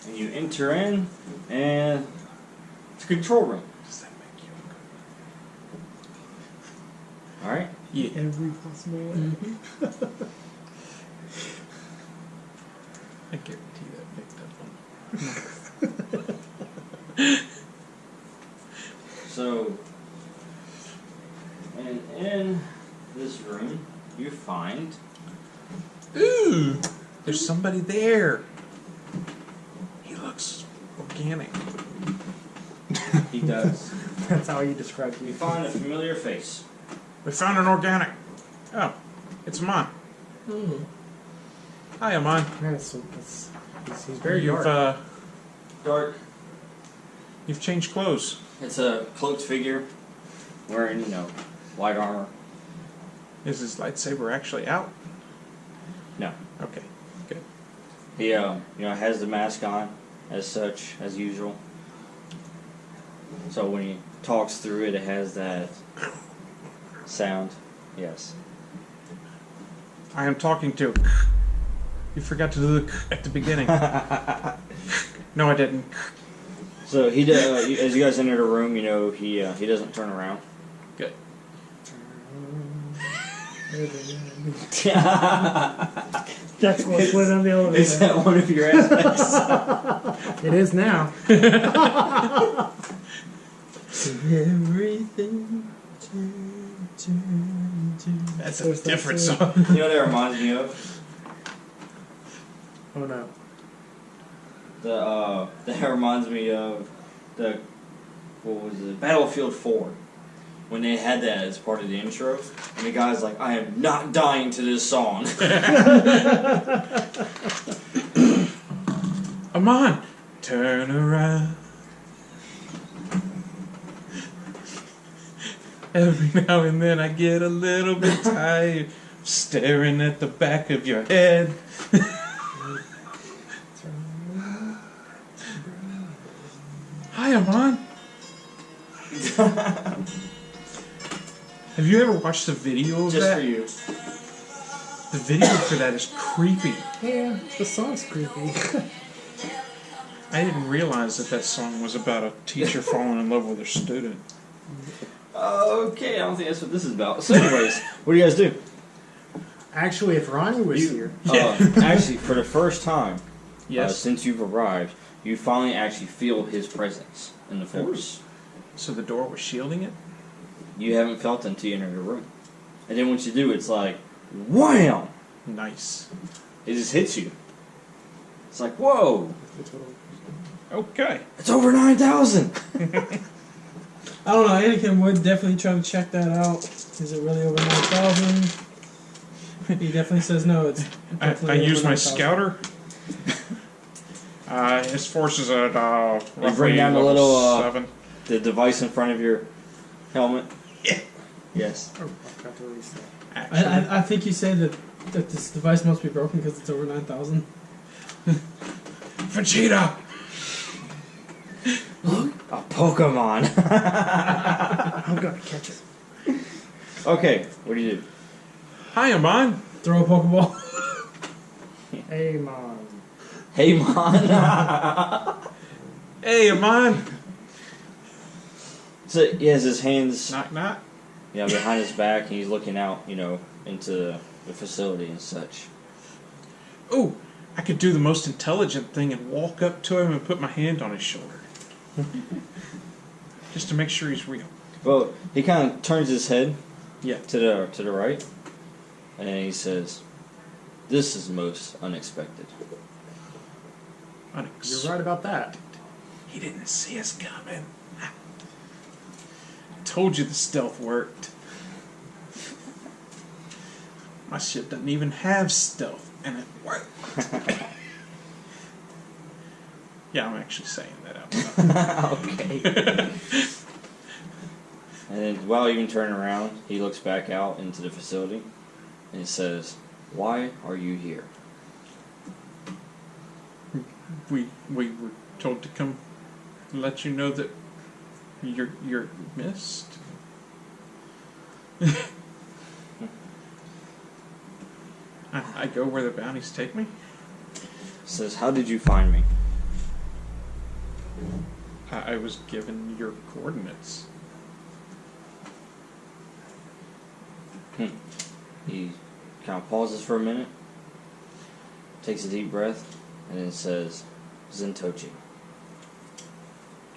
And you enter in, and it's a control room. Does that make you Alright? Yeah. Every possible way. Mm-hmm. I guarantee that picked up on. So, And in this room, you find Ooh! There's somebody there. He looks organic. he does. That's how you describe You you. find a familiar face. We found an organic. Oh, it's Amon. Hi, Amon. Yeah, he's very You've dark. Dark. You've changed clothes. It's a cloaked figure wearing, light armor. Is his lightsaber actually out? No. Okay, good. He, has the mask on as such, as usual. So when he talks through it, it has that sound. Yes. I am talking to. You forgot to do the at the beginning. No, I didn't. So he does. As you guys enter the room, he doesn't turn around. Good. That's what's lit on the elevator. Is that one of your aspects? It is now. Everything. That's a There's that different too. song. You know what that reminds me of? Oh no. That reminds me of what was it? Battlefield 4. When they had that as part of the intro, and the guy's like, I am not dying to this song. Amon, turn around. Every now and then I get a little bit tired of staring at the back of your head. Hi, Amon. Have you ever watched the video of Just that? for you. The video for that is creepy. Yeah, the song's creepy. I didn't realize that song was about a teacher falling in love with her student. Okay, I don't think that's what this is about. So anyways, what do you guys do? Actually, if Ronnie was here, Actually, for the first time Yes. since you've arrived, you finally actually feel his presence in the force. So the door was shielding it? You haven't felt it until you enter the room. And then once you do, it's like, wham! Nice. It just hits you. It's like, whoa! Okay. It's over 9,000! I don't know, Anakin would definitely try to check that out. Is it really over 9,000? He definitely says no, it's I definitely over use my 9,000. scouter. His force is at roughly bring down the level little, 7. The device in front of your helmet. Yeah. Yes. oh, I forgot to release that. Actually, I think you say that this device must be broken because it's over 9,000. Vegeta! A Pokemon! I'm gonna catch it. Okay, what do you do? Hi, Amon. Throw a Pokeball. Hey, Mom. Hey, Mon! Hey, Amon. So he has his hands Knock, knock. behind his back, and he's looking out, into the facility and such. Ooh, I could do the most intelligent thing and walk up to him and put my hand on his shoulder. Just to make sure he's real. Well, he kind of turns his head Yeah. to the right, and he says, "This is most unexpected." You're right about that. He didn't see us coming. I told you the stealth worked. My ship doesn't even have stealth, and it worked. Yeah, I'm actually saying that out loud. Okay. And then while even turning around, he looks back out into the facility, and he says, "Why are you here?" We were told to come let you know that you're missed. I go where the bounties take me. Says, "How did you find me?" I was given your coordinates. He kind of pauses for a minute, takes a deep breath, and then says, "Zentochi."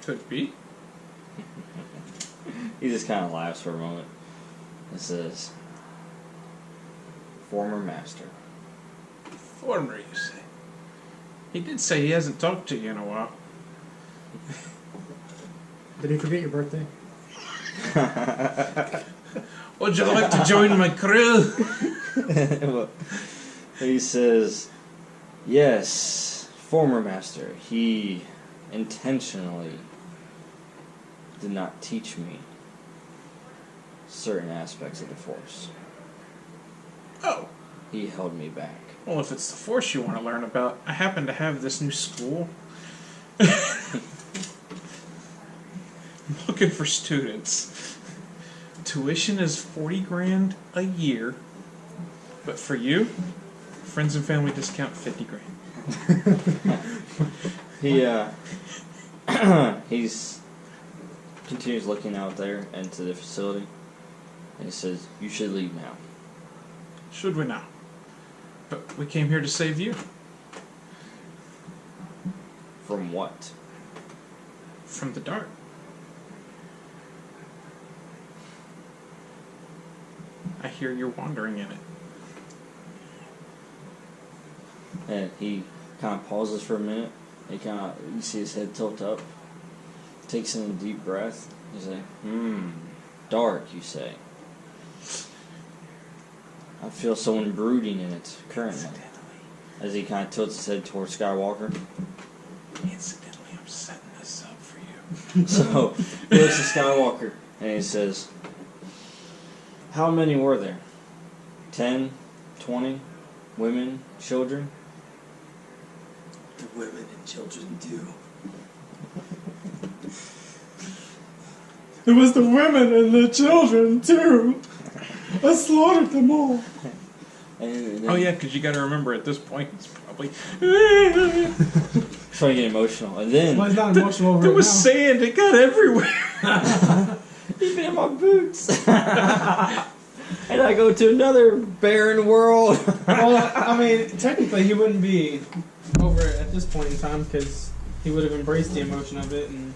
Could be. He just kind of laughs for a moment. It says, former master. Former, you say? He did say he hasn't talked to you in a while. Did he forget your birthday? Would you like to join my crew? Well, he says, yes, former master. He intentionally did not teach me certain aspects of the Force. Oh. He held me back. Well, if it's the Force you want to learn about, I happen to have this new school. I'm looking for students. Tuition is $40,000 a year, but for you, friends and family discount $50,000. He's continues looking out there into the facility, and he says, "You should leave now." Should we now? But we came here to save you. From what? From the dark. I hear you're wandering in it. And he kind of pauses for a minute. You see his head tilt up. Takes in a deep breath. He's like, dark, you say. I feel someone brooding in it currently. As he kind of tilts his head towards Skywalker. Incidentally, I'm setting this up for you. So, he looks at Skywalker and he says, how many were there? 10? 20? Women? Children? The women and children do. It was the women and the children too. I slaughtered them all. And Oh yeah, because you got to remember at this point it's probably trying to get emotional. And then Well, he's not emotional over there it was now. sand. It got everywhere. even in my boots. And I go to another barren world. Well, I mean, technically he wouldn't be over it at this point in time because he would have embraced the emotion of it and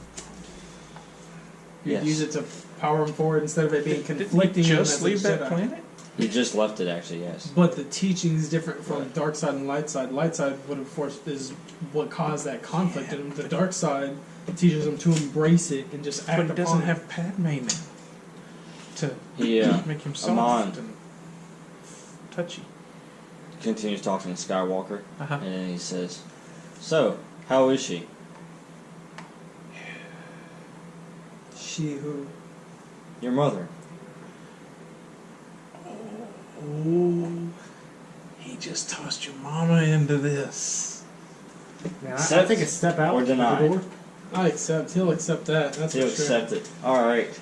he'd Yes. use it to power him forward instead of it being Didn't conflicting. he him just as a leave that Jedi. planet? He just left it, actually, yes. But the teaching is different from Right. dark side and light side. Light side would have forced is what caused that conflict in him. The dark side teaches him to embrace it and just act But he doesn't upon it. have Padme now to He make him Amon soft and touchy. continues talking to Skywalker, Uh-huh. and then he says, so, how is she? She who. Your mother. Oh, he just tossed your mama into this. Man, I Accept think it's step out or the deny? door. I accept. He'll accept that. That's He'll for sure. accept it. Alright.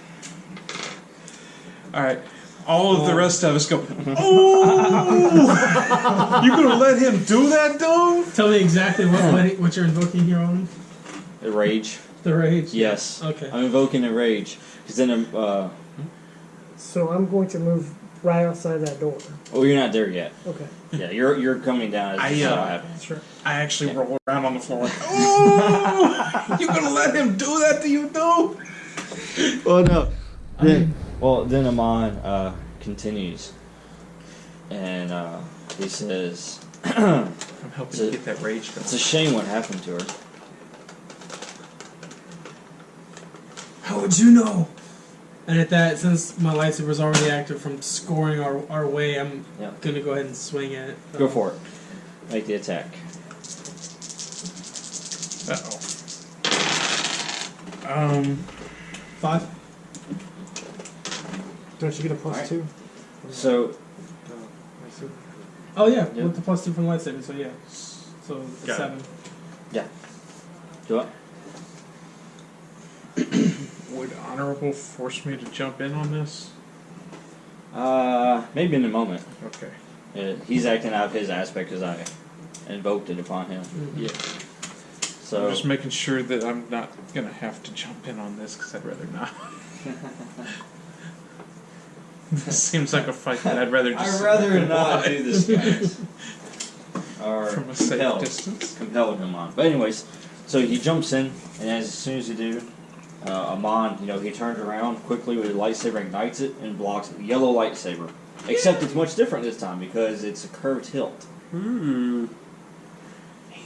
All right, all of the rest of us go. Oh, you gonna let him do that, dude? Tell me exactly what you're invoking here on him. The rage. The rage. Yes. Okay. I'm invoking the rage. Because then, So I'm going to move right outside that door. oh, you're not there yet. Okay. Yeah, you're coming down as this happens. Sure. I actually roll around on the floor like, oh, you gonna let him do that to you, dude? Oh no. Then Amon continues, and he says, I'm helping So- you get that rage going. "It's a shame what happened to her. How would you know? And at that, since my lightsaber's already active from scoring our way, I'm Yeah. gonna go ahead and swing at it. Go for it. Make the attack." Uh-oh. 5. Don't you get a plus Alright. 2? So Oh yeah, Yep. with the +2 from lightsaber. So yeah, so Got it. 7. do it. Would Honorable force me to jump in on this? Maybe in a moment. Okay. He's acting out of his aspect because I invoked it upon him. Yeah. So I'm just making sure that I'm not gonna have to jump in on this because I'd rather not. This seems like a fight that I'd rather just. I'd rather not do this, guys. Or From a safe compelled. distance. Compelled him on. But anyways, so he jumps in, and as soon as you do, Amon, he turns around quickly with his lightsaber, ignites it, and blocks it. Yellow lightsaber. Except it's much different this time because it's a curved hilt. He's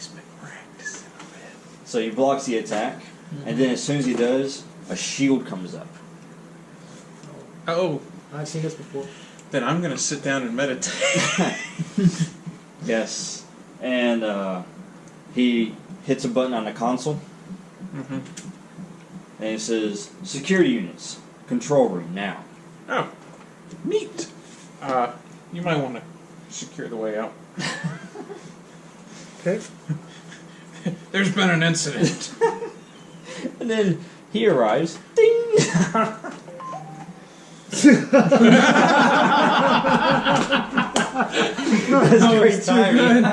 been practicing a bit. So he blocks the attack, and then as soon as he does, a shield comes up. Oh, I've seen this before. then I'm gonna sit down and meditate. Yes. And he hits a button on the console, Mm-hmm. and it says, "Security units, control room now." Oh, neat. You might want to secure the way out. Okay. There's been an incident. And then he arrives. Ding! That's great timing.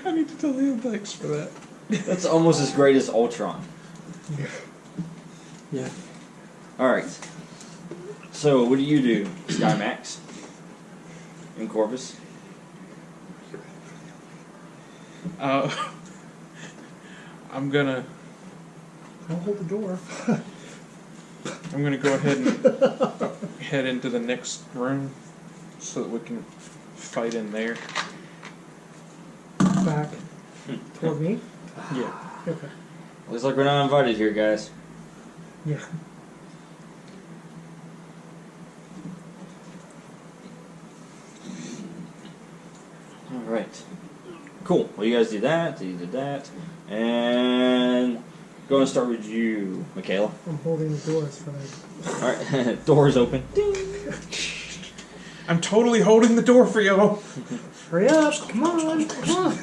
I need to tell him thanks for that. That's almost as great as Ultron. Yeah. Alright. So, what do you do, Skymax? In Corvus? I'm gonna I'll hold the door. go ahead and head into the next room so that we can fight in there. Back toward me. Yeah. Okay. Looks like we're not invited here, guys. Yeah. Alright. Cool. Well, you guys did that, you did that. And going to start with you, Mikael'la. I'm holding the doors for them. Alright, doors open. Ding! I'm totally holding the door for you. Hurry up! Come on! Come on!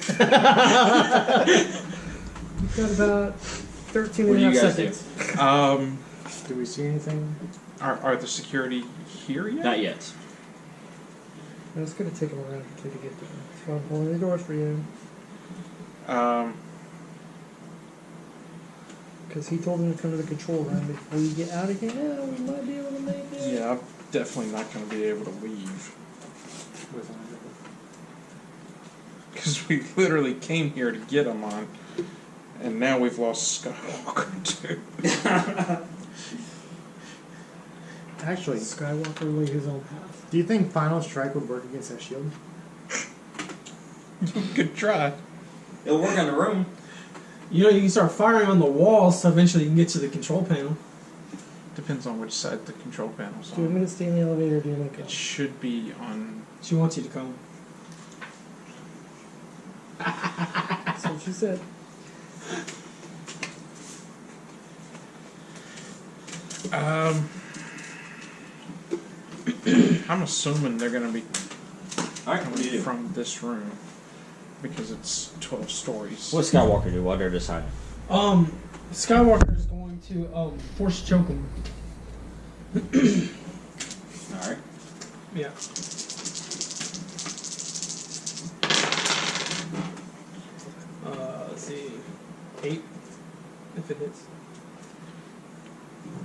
We've got about 13 What and a do you half guys do? seconds. Do we see anything? Are the security here yet? Not yet. No, it's going to take them around to get there. So I'm holding the doors for you. Because he told them to come to the control room before you get out of here. Yeah, we might be able to make it. Yeah, I'm definitely not going to be able to leave. Because we literally came here to get him on, and now we've lost Skywalker too. Actually, Skywalker laid his own path. do you think Final Strike would work against that shield? Good try. It'll work on the room. You can start firing on the walls, so eventually you can get to the control panel. Depends on which side the control panel's Do you want me on. to stay in the elevator or do you want to go? It should be on. She wants you to come. That's what she said. I'm assuming they're going to be Alright, what do you do? from this room because it's 12 stories. What's Skywalker do while they're deciding? Skywalker is going to force choke him. Alright. Yeah. Let's see. 8. If it hits.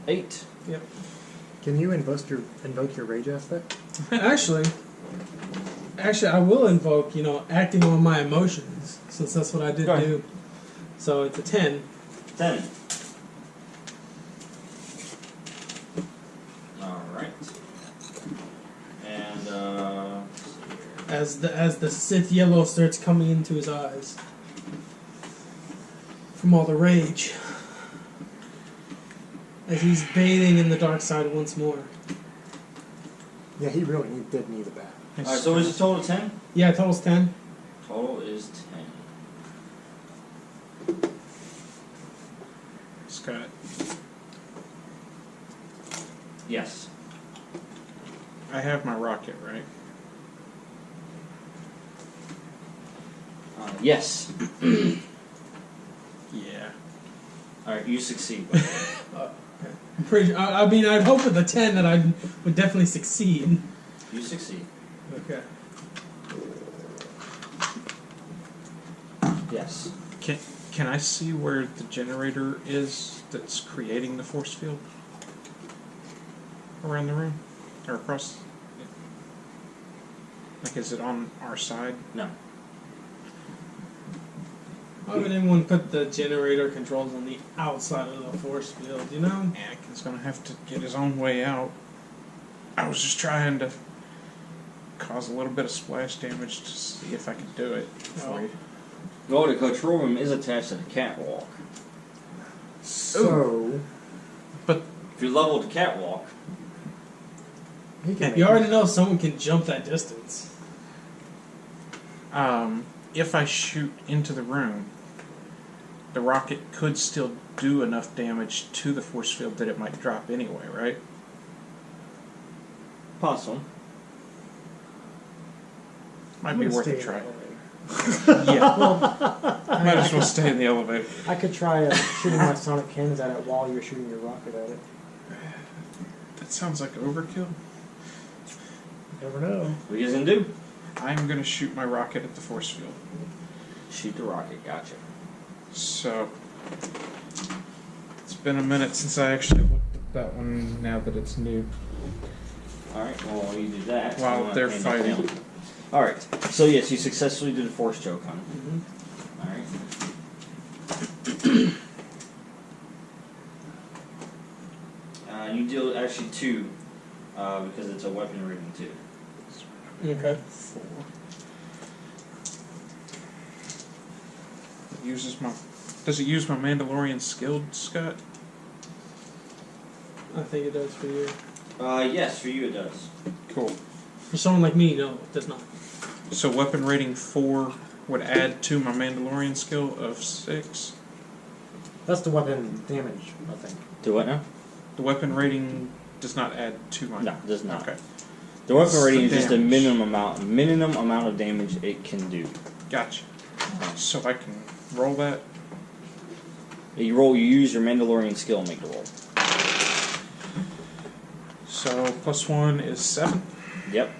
8. Yep. Can you invoke your rage aspect? Actually, I will invoke, acting on my emotions, since that's what I did Go ahead. do. So it's a 10. 10. Alright. And, let's see here. As the Sith yellow starts coming into his eyes. From all the rage. As he's bathing in the dark side once more. Yeah, he really did need a bath. Alright, so is it total 10? Yeah, total's 10. Total is 10. Scott. Yes. I have my rocket, right? Yes. Yeah. Alright, you succeed. I'm pretty sure, I mean, I'd hope with a 10 that I would definitely succeed. You succeed. Okay. Yes. Can I see where the generator is that's creating the force field? Around the room? Or across? Like, is it on our side? No. Why would anyone put the generator controls on the outside of the force field, you know? Anakin's gonna have to get his own way out. I was just trying to cause a little bit of splash damage to see if I could do it for you. Well, the control room is attached to the catwalk. So But If you level the catwalk, he can. You already know someone can jump that distance. if I shoot into the room, the rocket could still do enough damage to the force field that it might drop anyway, right? possible. Might I'm be gonna worth stay a in try. the elevator. Yeah. Might as well stay in the elevator. I could try shooting my sonic cannons at it while you're shooting your rocket at it. That sounds like overkill. You never know. What are you guys gonna do? I'm gonna shoot my rocket at the force field. Shoot the rocket. Gotcha. So it's been a minute since I actually looked at that one. Now that it's new, All right. Well, while you do that, while I'm they're gonna hand it fighting. down. All right. So yes, you successfully did a force choke on it. Mm-hmm. All right. You deal actually 2 because it's a weapon rating 2. Okay. 4. It uses my. Does it use my Mandalorian skilled, Scott? I think it does for you. Yes, for you it does. Cool. For someone like me, no, it does not. So weapon rating 4 would add to my Mandalorian skill of 6. That's the weapon damage, I think. Do what now? The weapon rating does not add to my. No, it does not. Okay. The weapon What's rating the is just a damage? minimum amount of damage it can do. Gotcha. So I can roll that. You use your Mandalorian skill and make the roll. So +1 is 7. Yep.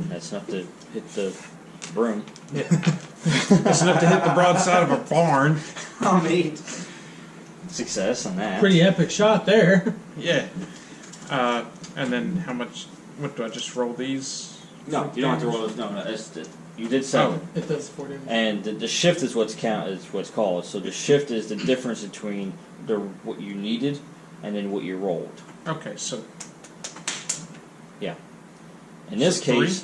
That's enough to hit the broom. That's enough to hit the broadside of a barn. I mean, success on that. Pretty epic shot there. Yeah. And then how much? What do I just roll these? No, you don't have to roll those. No, that's you did 7. It does 4 damage. And the shift is what's called. So the shift is the difference between what you needed and then what you rolled. Okay, so Yeah. In this So 3? case,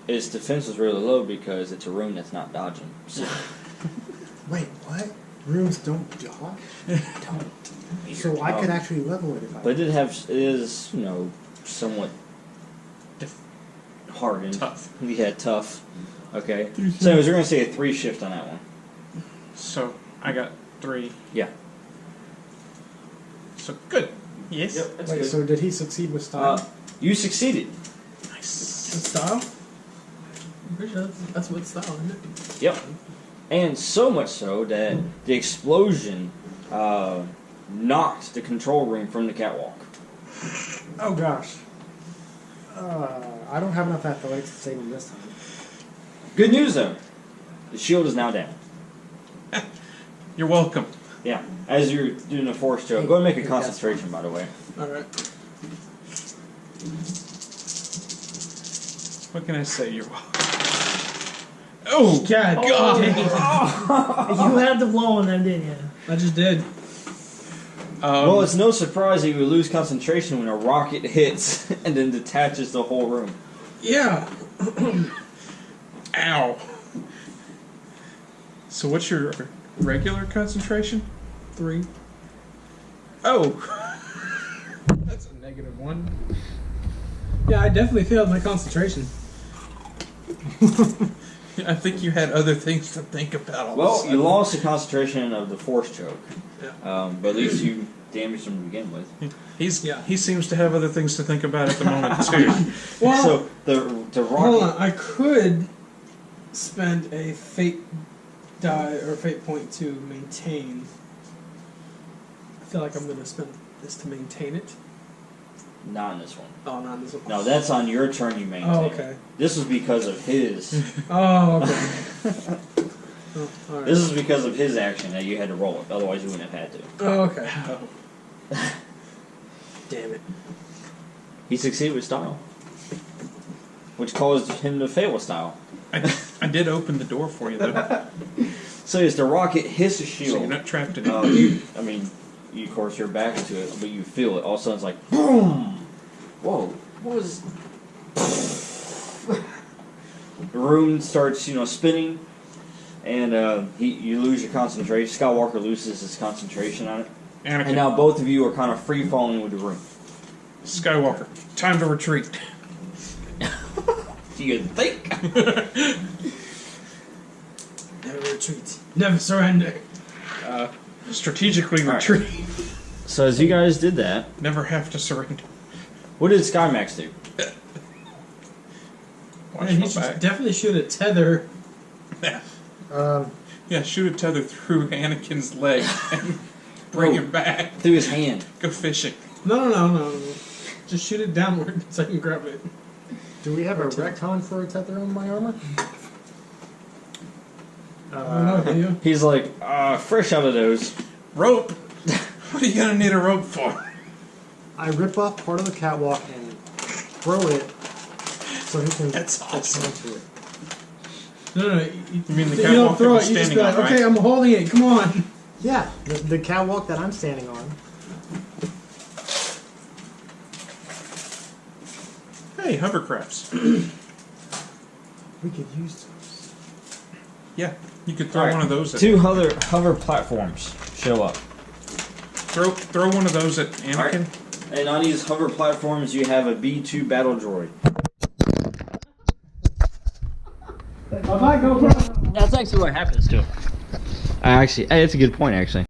its defense is really low because it's a room that's not dodging. So Wait, what? Rooms don't dodge? So I could actually level it if I. But it is somewhat hardened. tough. Yeah, tough. Okay. So anyways, we're gonna say a 3 shift on that one. So I got 3. Yeah. So good. Yes. That's Wait, good. so did he succeed with style? You succeeded. Nice. With style? I'm pretty sure that's with style, isn't it? Yep. And so much so that the explosion knocked the control room from the catwalk. Oh gosh. I don't have enough athletics to save him this time. Good news though. The shield is now down. You're welcome. Yeah. As you're doing a force choke, go and make a concentration, by the way. Alright. What can I say? You're welcome. Oh God, God. you had to blow on them, didn't you? I just did. Well, it's no surprise that you would lose concentration when a rocket hits and then detaches the whole room. Yeah. Ow. So what's your regular concentration? 3. Oh. That's a -1. Yeah, I definitely failed my concentration. I think you had other things to think about. Well, you lost the concentration of the force choke. Yeah. But at least you damaged him to begin with. He seems to have other things to think about at the moment too. Well, So the hold rocket. on. I could spend a fate die or fate point to maintain. I feel like I'm going to spend this to maintain it. Not in this one. Oh, not this one. No, that's on your turn. You maintain. Oh, okay. This was because of his. Oh, okay. Oh, all right. This is because of his action that you had to roll it. Otherwise, you wouldn't have had to. Oh, okay. Damn it. He succeeded with style, which caused him to fail with style. I did open the door for you though. So as the rocket hits the So you're shield, not trapped in it. you of course you're back to it, but you feel it. All of a sudden it's like boom. Whoa! What was? The room starts, spinning, and you lose your concentration. Skywalker loses his concentration on it, Anakin, and now both of you are kind of free falling with the room. Skywalker, time to retreat. Do you think? Never retreat. Never surrender. Strategically All right. retreat. So as you guys did that, Never have to surrender. what did Skymax do? Watch Man, my he should back. definitely shoot a tether. Yeah, shoot a tether through Anakin's leg and bring him back. Through his hand. Go fishing. No. Just shoot it downward so I can grab it. Do we have a retcon for a tether on my armor? I don't know, do you? He's like, fresh out of those. Rope. What are you gonna need a rope for? I rip off part of the catwalk and throw it so he can That's awesome. attach to it. No. You mean the you catwalk don't throw that it. we're You just standing be like, on, right? okay, I'm holding it. Come on. Yeah, the catwalk that I'm standing on. Hey, hovercrafts. We could use those. Yeah, you could throw All right. one of those at Two hover platforms show up. throw one of those at Anakin. And on these hover platforms, you have a B-2 battle droid. If I go, That's actually what happens to him. Actually, hey, that's a good point, actually.